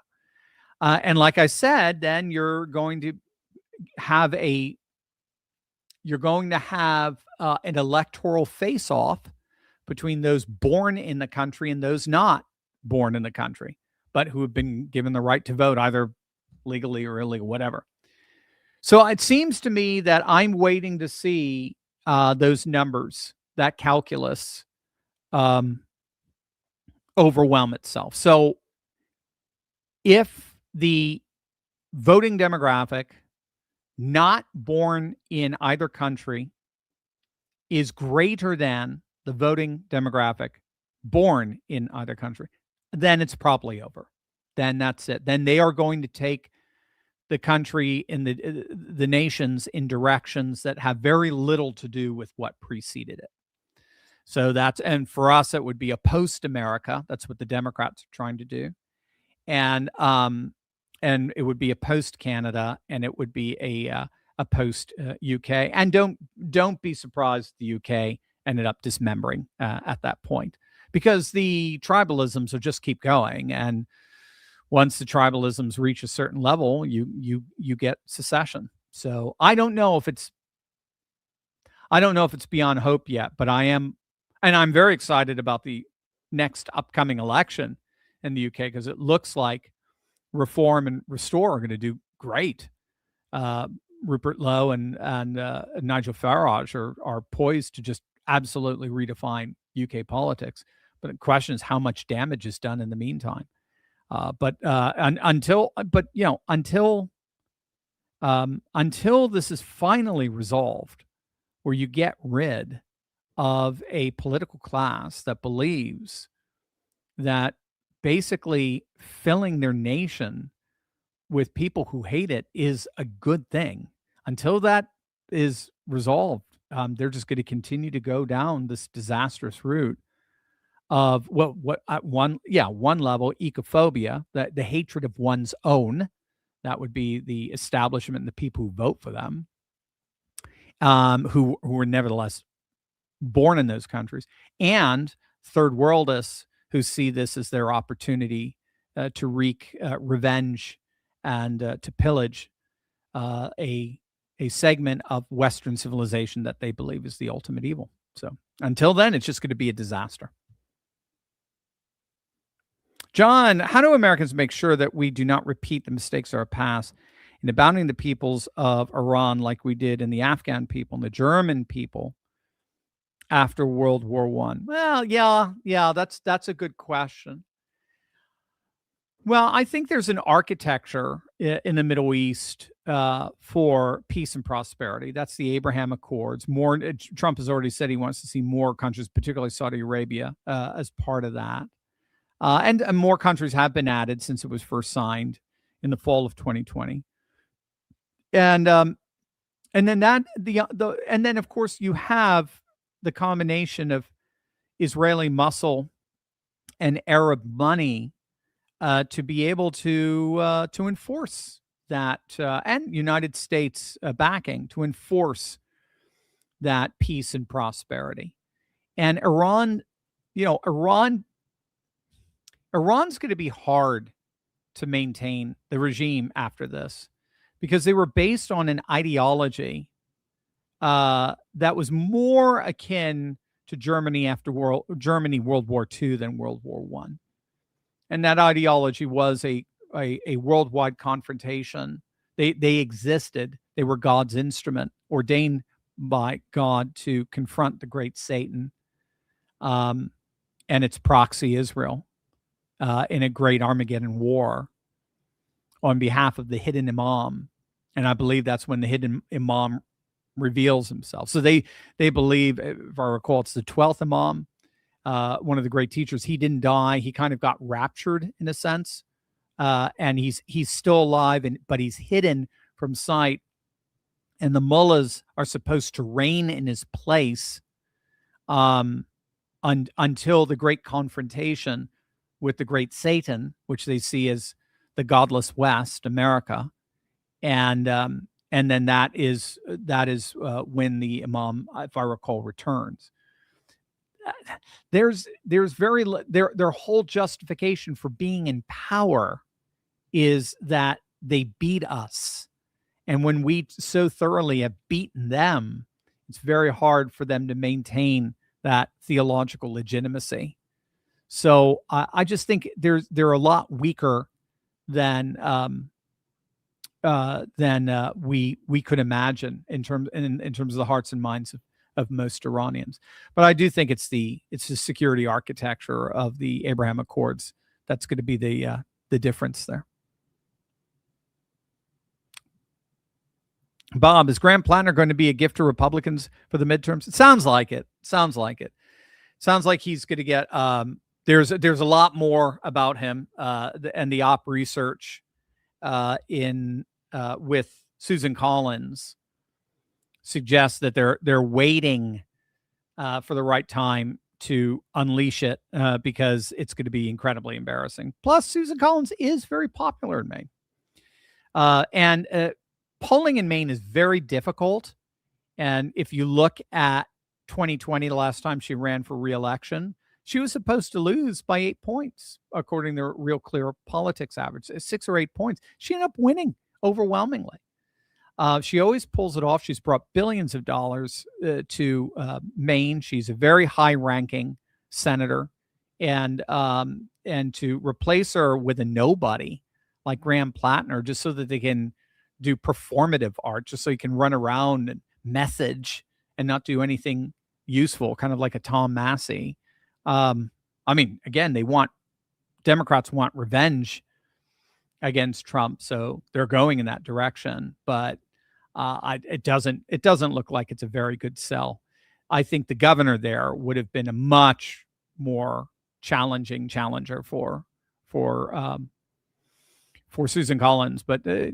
And like I said, then you're going to have an electoral face-off between those born in the country and those not born in the country, but who have been given the right to vote, either legally or illegal, whatever. So it seems to me that I'm waiting to see those numbers, that calculus, overwhelm itself. So if the voting demographic not born in either country is greater than the voting demographic born in either country, then it's probably over. Then that's it. Then they are going to take the country in the nations in directions that have very little to do with what preceded it. So and for us, it would be a post-America. That's what the Democrats are trying to do. And it would be a post-Canada, and it would be a post-UK. And don't be surprised the UK ended up dismembering at that point, because the tribalisms will just keep going. And once the tribalisms reach a certain level, you get secession. So I don't know if it's beyond hope yet, but I'm very excited about the next upcoming election in the UK, because it looks like Reform and Restore are going to do great. Rupert Lowe and Nigel Farage are poised to just absolutely redefine UK politics. But the question is how much damage is done in the meantime. Until this is finally resolved, where you get rid of a political class that believes that basically filling their nation with people who hate it is a good thing. Until that is resolved, they're just going to continue to go down this disastrous route of what at one level, ecophobia, that the hatred of one's own, that would be the establishment and the people who vote for them, who were nevertheless born in those countries, and third worldists who see this as their opportunity to wreak revenge and to pillage a segment of Western civilization that they believe is the ultimate evil. So until then, it's just going to be a disaster. John, how do Americans make sure that we do not repeat the mistakes of our past in abandoning the peoples of Iran like we did in the Afghan people and the German people after World War I? Well, yeah, that's a good question. Well, I think there's an architecture in the Middle East for peace and prosperity. That's the Abraham Accords. Trump has already said he wants to see more countries, particularly Saudi Arabia, as part of that. And more countries have been added since it was first signed in the fall of 2020. And then and then of course you have the combination of Israeli muscle and Arab money to be able to enforce that, and United States backing to enforce that peace and prosperity. And Iran's going to be hard to maintain, the regime, after this, because they were based on an ideology that was more akin to Germany World War II than World War I. And that ideology was a worldwide confrontation. They existed. They were God's instrument, ordained by God to confront the great Satan and its proxy Israel in a great Armageddon war on behalf of the hidden imam. And I believe that's when the hidden imam reveals himself. So they believe, if I recall, it's the 12th imam, one of the great teachers. He didn't die. He kind of got raptured in a sense. And he's still alive, but he's hidden from sight. And the mullahs are supposed to reign in his place until the great confrontation with the great Satan, which they see as the godless West, America. And then that is when the imam, if I recall, returns. Their whole justification for being in power is that they beat us. And when we so thoroughly have beaten them, it's very hard for them to maintain that theological legitimacy. So I just think they're a lot weaker than we could imagine in terms of the hearts and minds of most Iranians. But I do think it's the security architecture of the Abraham Accords that's going to be the difference there. Bob, is Graham Plattner going to be a gift to Republicans for the midterms? It sounds like it. Sounds like he's going to get. There's a lot more about him and the op research with Susan Collins suggests that they're waiting for the right time to unleash it because it's going to be incredibly embarrassing. Plus, Susan Collins is very popular in Maine, and polling in Maine is very difficult. And if you look at 2020, the last time she ran for re-election, She was supposed to lose by 8 points, according to Real Clear Politics average, 6 or 8 points. She ended up winning overwhelmingly. She always pulls it off. She's brought billions of dollars to Maine. She's a very high-ranking senator, and to replace her with a nobody like Graham Plattner, just so that they can do performative art, just so you can run around and message and not do anything useful, kind of like a Tom Massey. I mean, again, Democrats want revenge against Trump, so they're going in that direction. But it doesn't look like it's a very good sell. I think the governor there would have been a much more challenging challenger for Susan Collins, but the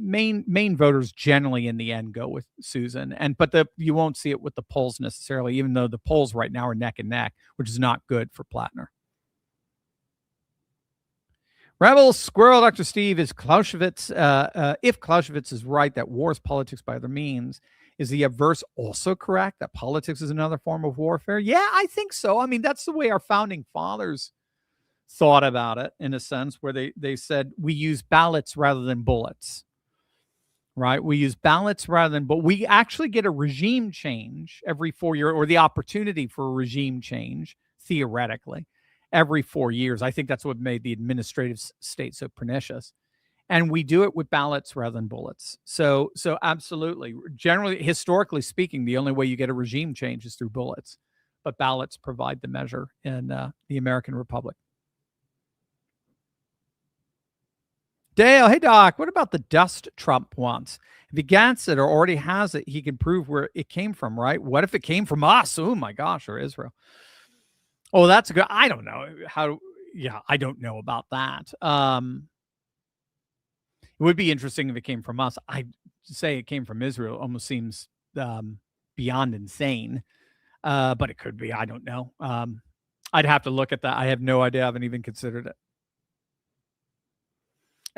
Maine voters generally in the end go with Susan, but you won't see it with the polls necessarily, even though the polls right now are neck and neck, which is not good for Plattner. Rebel Squirrel, Dr. Steve, is Clausewitz, if Clausewitz is right that war is politics by other means, is the obverse also correct, that politics is another form of warfare? Yeah, I think so. I mean, that's the way our founding fathers thought about it, in a sense, where they said we use ballots rather than bullets, right? We use ballots rather than, but we actually get a regime change every 4 years, or the opportunity for a regime change, theoretically, every 4 years. I think that's what made the administrative state so pernicious. And we do it with ballots rather than bullets. So absolutely. Generally, historically speaking, the only way you get a regime change is through bullets. But ballots provide the measure in the American Republic. Dale, hey, Doc, what about the dust Trump wants? If he gets it or already has it, he can prove where it came from, right? What if it came from us? Oh, my gosh, or Israel? Oh, that's a good. I don't know I don't know about that. It would be interesting if it came from us. I say it came from Israel almost seems beyond insane, but it could be. I don't know. I'd have to look at that. I have no idea. I haven't even considered it.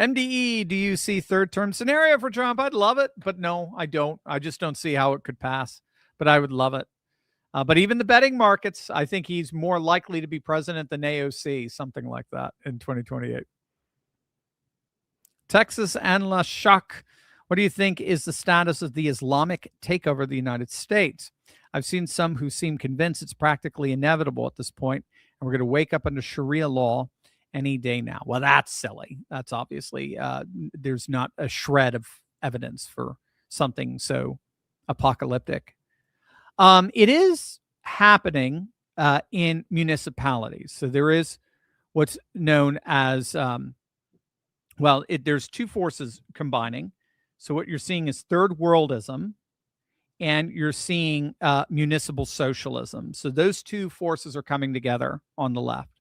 MDE, do you see third term scenario for Trump? I'd love it, but no, I don't. I just don't see how it could pass, but I would love it. But even the betting markets, I think he's more likely to be president than AOC, something like that in 2028. Texas and La Shock, what do you think is the status of the Islamic takeover of the United States? I've seen some who seem convinced it's practically inevitable at this point, and we're going to wake up under Sharia law any day now. Well, that's silly. That's obviously, there's not a shred of evidence for something so apocalyptic. It is happening in municipalities. So there is what's known as, there's two forces combining. So what you're seeing is third worldism, and you're seeing municipal socialism. So those two forces are coming together on the left.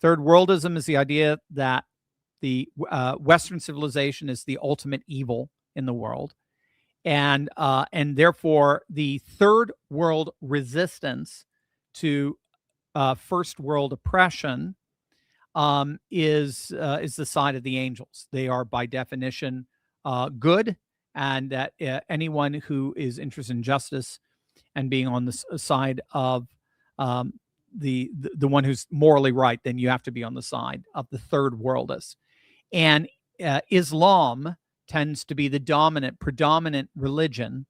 Third worldism is the idea that the Western civilization is the ultimate evil in the world. And therefore, the third world resistance to first world oppression is the side of the angels. They are, by definition, good, and that anyone who is interested in justice and being on the side of the one who's morally right, then you have to be on the side of the third worldists. And Islam tends to be the predominant religion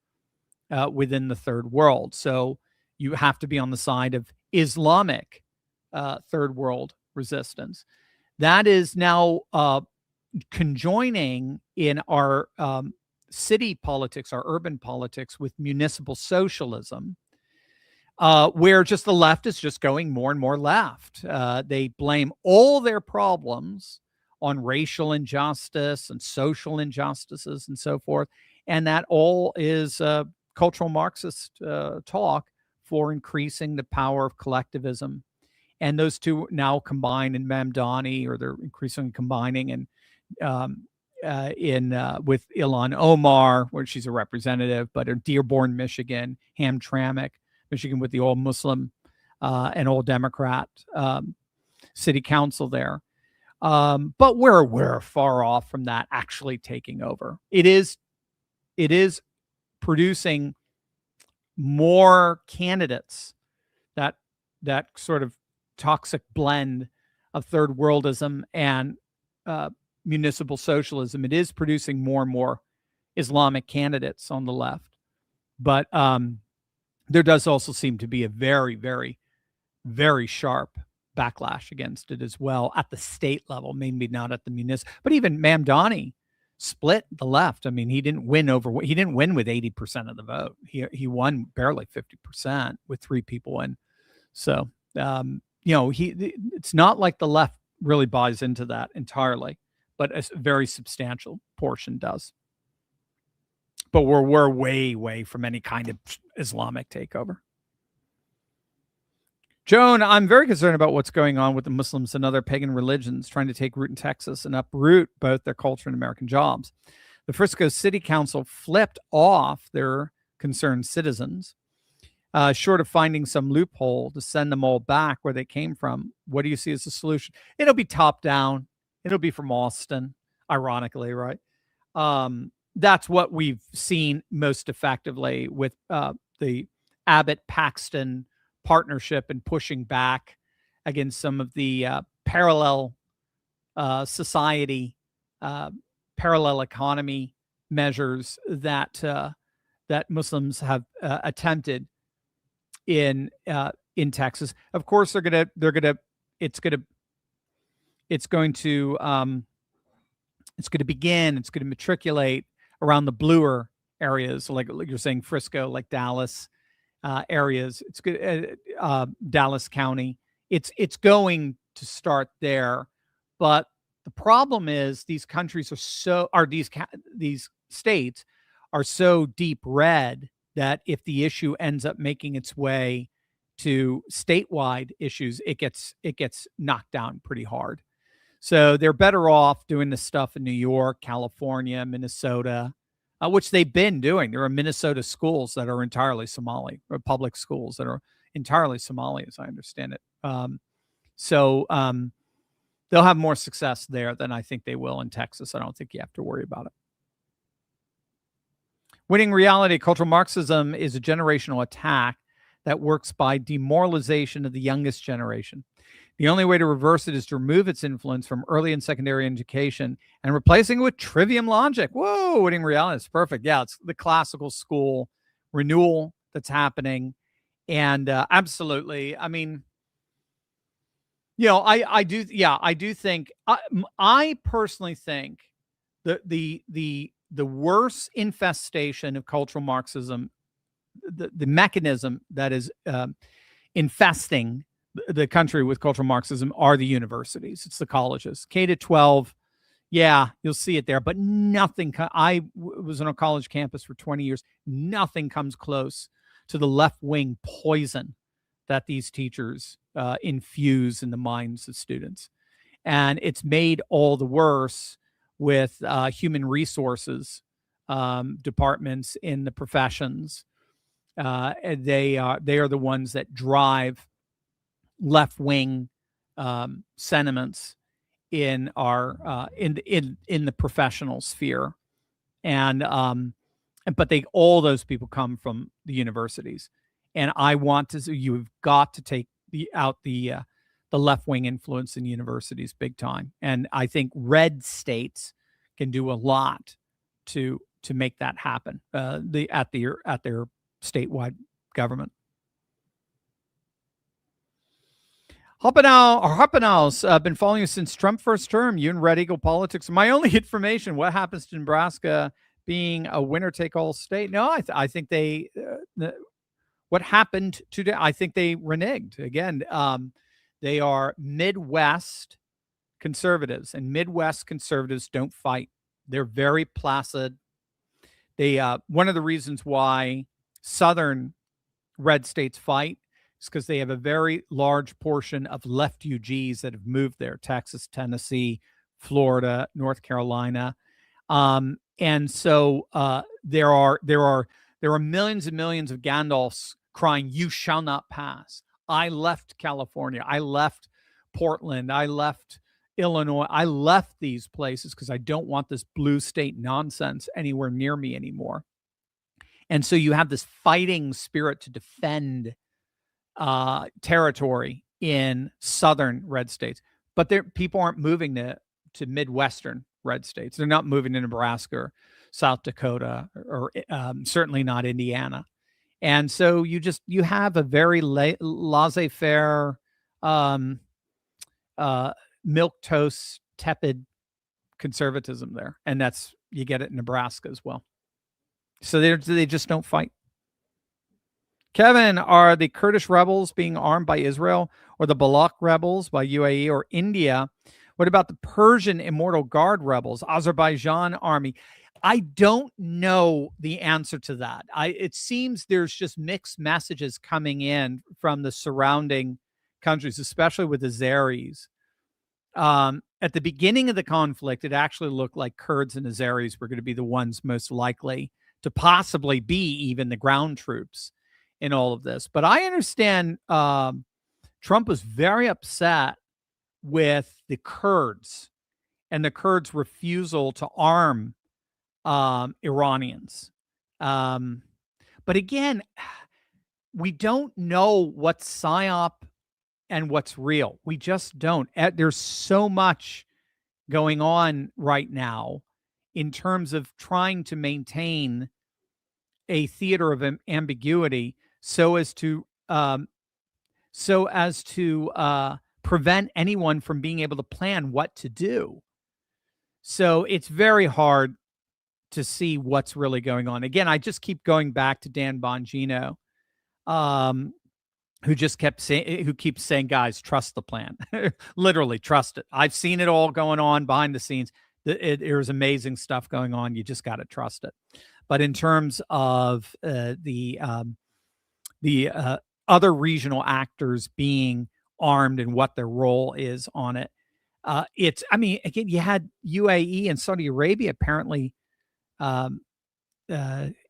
within the third world. So you have to be on the side of Islamic third world resistance. That is now conjoining in our city politics, our urban politics, with municipal socialism, where just the left is just going more and more left. They blame all their problems on racial injustice and social injustices and so forth. And that all is cultural Marxist talk for increasing the power of collectivism. And those two now combine in Mamdani, or they're increasingly combining with Ilhan Omar, where she's a representative, but in Dearborn, Michigan, Hamtramck, Michigan, with the all Muslim and all Democrat city council there. But we're far off from that actually taking over. It is producing more candidates that sort of toxic blend of third worldism and municipal socialism. It is producing more and more Islamic candidates on the left. But there does also seem to be a very, very, very sharp backlash against it as well at the state level, maybe not at the municipal. But even Mamdani split the left. I mean, he didn't win with 80% of the vote. He won barely 50% with 3 people in. So, it's not like the left really buys into that entirely, but a very substantial portion does. But we're way, way from any kind of Islamic takeover. Joan, I'm very concerned about what's going on with the Muslims and other pagan religions trying to take root in Texas and uproot both their culture and American jobs. The Frisco City Council flipped off their concerned citizens, short of finding some loophole to send them all back where they came from. What do you see as the solution? It'll be top down. It'll be from Austin, ironically, right? That's what we've seen most effectively with the Abbott-Paxton partnership and pushing back against some of the parallel society, parallel economy measures that Muslims have attempted in Texas. Of course, it's going to matriculate around the bluer areas, like you're saying, Frisco, like Dallas areas. It's good, Dallas County. It's going to start there, but the problem is these states are so deep red that if the issue ends up making its way to statewide issues, it gets knocked down pretty hard. So they're better off doing this stuff in New York, California, Minnesota, which they've been doing. There are Minnesota schools that are entirely Somali, or public schools that are entirely Somali, as I understand it. So they'll have more success there than I think they will in Texas. I don't think you have to worry about it. Winning reality, cultural Marxism is a generational attack that works by demoralization of the youngest generation. The only way to reverse it is to remove its influence from early and secondary education and replacing it with trivium logic. Whoa, winning reality is perfect. Yeah, it's the classical school renewal that's happening. And absolutely, I mean, I do think, I personally think that the worst infestation of cultural Marxism, the mechanism that is infesting the country with cultural Marxism are the universities. It's the colleges. K-12, yeah, you'll see it there, but nothing. I was on a college campus for 20 years. Nothing comes close to the left-wing poison that these teachers infuse in the minds of students. And it's made all the worse with human resources departments in the professions. They are the ones that drive left-wing sentiments in our in the professional sphere, and but all those people come from the universities, and you've got to take out the left-wing influence in universities big time, and I think red states can do a lot to make that happen at their statewide government. Hoppenau's been following you since Trump first term. You and Red Eagle Politics. My only information: what happens to Nebraska being a winner-take-all state? No, I think they. What happened today? I think they reneged again. They are Midwest conservatives, and Midwest conservatives don't fight. They're very placid. They one of the reasons why Southern red states fight is because they have a very large portion of left UGs that have moved there: Texas, Tennessee, Florida, North Carolina, and so there are millions and millions of Gandalfs crying, "You shall not pass." I left California. I left Portland. I left Illinois. I left these places because I don't want this blue state nonsense anywhere near me anymore. And so you have this fighting spirit to defend territory in southern red states, but people aren't moving to Midwestern red states. They're not moving to Nebraska or South Dakota or certainly not Indiana. And so you have a very laissez-faire, um, milk toast, tepid conservatism there, and you get it in Nebraska as well. So they just don't fight. Kevin, are the Kurdish rebels being armed by Israel, or the Balak rebels by UAE or India? What about the Persian Immortal Guard rebels, Azerbaijan army? I don't know the answer to that. It seems there's just mixed messages coming in from the surrounding countries, especially with the Azeris. At the beginning of the conflict, it actually looked like Kurds and Azeris were going to be the ones most likely to possibly be even the ground troops in all of this. But I understand Trump was very upset with the Kurds and the Kurds' refusal to arm Iranians. But again, we don't know what's psyop and what's real. We just don't. There's so much going on right now in terms of trying to maintain a theater of ambiguity so as to prevent anyone from being able to plan what to do. So it's very hard to see what's really going on. Again, I just keep going back to Dan Bongino, who keeps saying, guys, trust the plan. Literally, trust it. I've seen it all going on behind the scenes. There's amazing stuff going on. You just got to trust it. But in terms of the other regional actors being armed and what their role is on it, again, you had UAE and Saudi Arabia apparently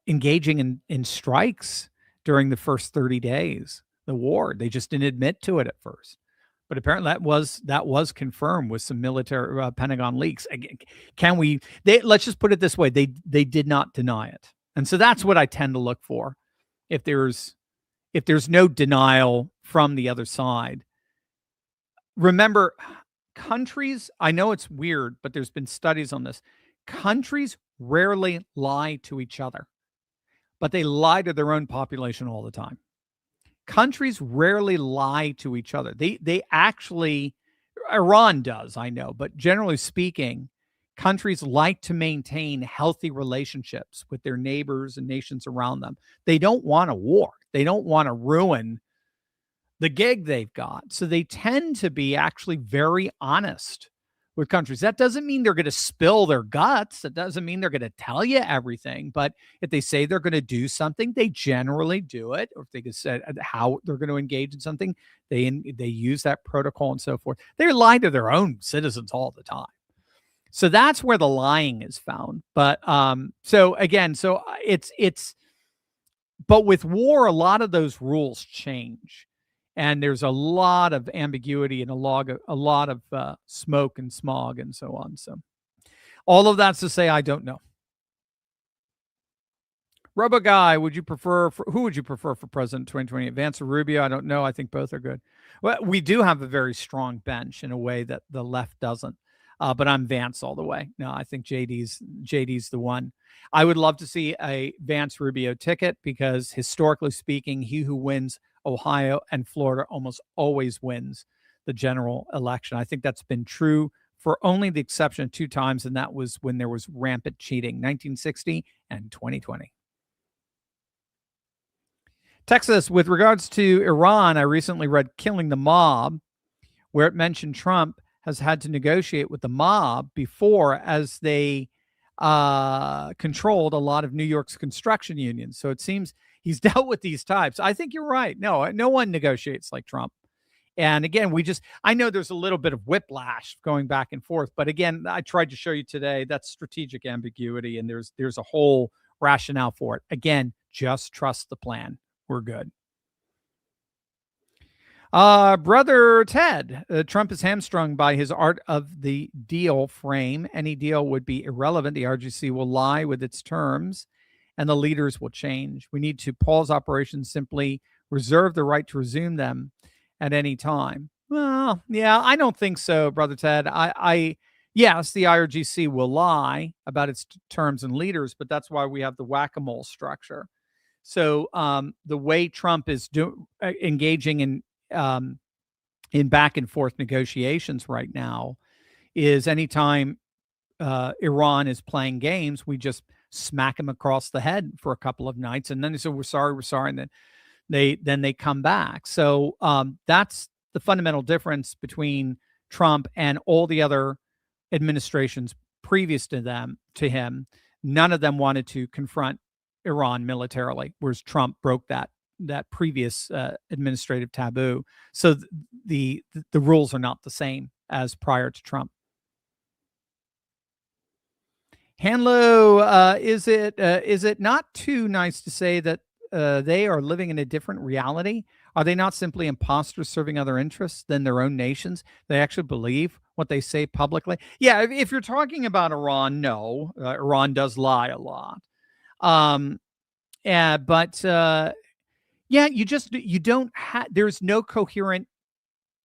engaging in strikes during the first 30 days of the war. They just didn't admit to it at first, but apparently that was confirmed with some military Pentagon leaks. Let's just put it this way: they did not deny it, and so that's what I tend to look for. If there's no denial from the other side, remember, countries, I know it's weird, but there's been studies on this. Countries rarely lie to each other, but they lie to their own population all the time. Countries rarely lie to each other. They actually, Iran does, I know, but generally speaking, countries like to maintain healthy relationships with their neighbors and nations around them. They don't want a war. They don't want to ruin the gig they've got. So they tend to be actually very honest with countries. That doesn't mean they're going to spill their guts. That doesn't mean they're going to tell you everything. But if they say they're going to do something, they generally do it. Or if they can say how they're going to engage in something, they use that protocol and so forth. They lie to their own citizens all the time. So that's where the lying is found. But but with war, a lot of those rules change. And there's a lot of ambiguity and a lot of smoke and smog and so on. So all of that's to say, I don't know. Robo Guy, who would you prefer for president 2020? Vance or Rubio? I don't know. I think both are good. Well, we do have a very strong bench in a way that the left doesn't. But I'm Vance all the way. No, I think JD's the one. I would love to see a Vance Rubio ticket because historically speaking, he who wins Ohio and Florida almost always wins the general election. I think that's been true for only the exception of 2 times, and that was when there was rampant cheating, 1960 and 2020. Texas, with regards to Iran, I recently read Killing the Mob, where it mentioned Trump has had to negotiate with the mob before as they controlled a lot of New York's construction unions. So it seems he's dealt with these types. I think you're right. No one negotiates like Trump. And again, I know there's a little bit of whiplash going back and forth, but again, I tried to show you today that's strategic ambiguity and there's a whole rationale for it. Again, just trust the plan. We're good. Brother Ted, Trump is hamstrung by his art of the deal frame. Any deal would be irrelevant. The RGC will lie with its terms and the leaders will change. We need to pause operations, simply reserve the right to resume them at any time. Well, yeah, I don't think so, Brother Ted. Yes, the IRGC will lie about its terms and leaders, but that's why we have the whack-a-mole structure. So the way Trump is engaging in back and forth negotiations right now is anytime Iran is playing games, we just smack him across the head for a couple of nights, and then they say we're sorry, and then they come back. So that's the fundamental difference between Trump and all the other administrations previous to him. None of them wanted to confront Iran militarily, whereas Trump broke that previous administrative taboo. So the rules are not the same as prior to Trump. Hanlo, is it not too nice to say that they are living in a different reality? Are they not simply imposters serving other interests than their own nations? They actually believe what they say publicly. Yeah, if you're talking about Iran, no, Iran does lie a lot. But yeah, you don't have. There's no coherent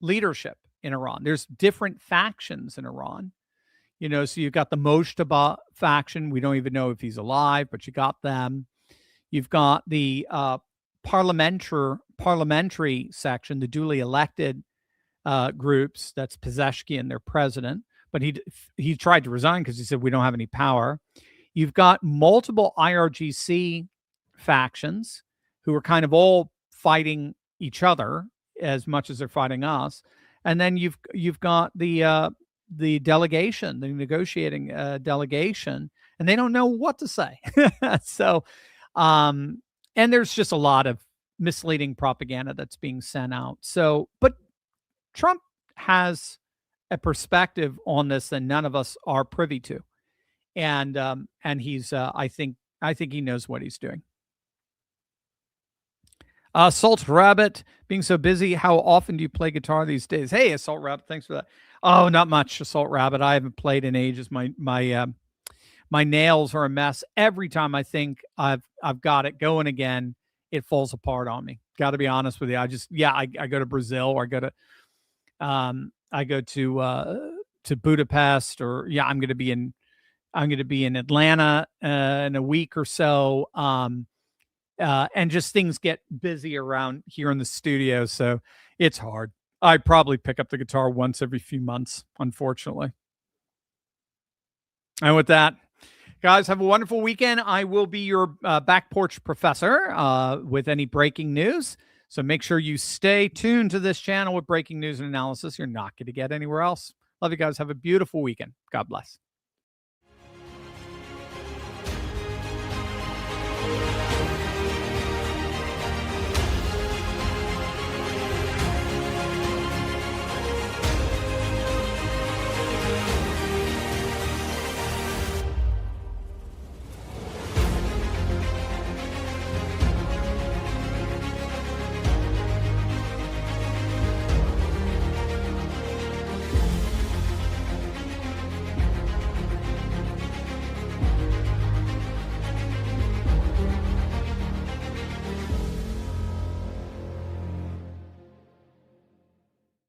leadership in Iran. There's different factions in Iran. So you've got the Mojtaba faction. We don't even know if he's alive, but you got them. You've got the parliamentary section, the duly elected groups. That's Pezeshkian, their president. But he tried to resign because he said, we don't have any power. You've got multiple IRGC factions who are kind of all fighting each other as much as they're fighting us. And then you've got the delegation, the negotiating delegation, and they don't know what to say. So, and there's just a lot of misleading propaganda that's being sent out. So, but Trump has a perspective on this that none of us are privy to. And he's, I think he knows what he's doing. Salt Rabbit, being so busy, how often do you play guitar these days? Hey, Assault Rabbit, thanks for that. Oh, not much, Assault Rabbit. I haven't played in ages. My nails are a mess. Every time I think I've got it going again, it falls apart on me. Got to be honest with you. I go to Brazil, or I go to Budapest, or I'm going to be in Atlanta in a week or so. And just things get busy around here in the studio, so it's hard. I probably pick up the guitar once every few months, unfortunately. And with that, guys, have a wonderful weekend. I will be your back porch professor with any breaking news. So make sure you stay tuned to this channel with breaking news and analysis. You're not going to get anywhere else. Love you guys. Have a beautiful weekend. God bless.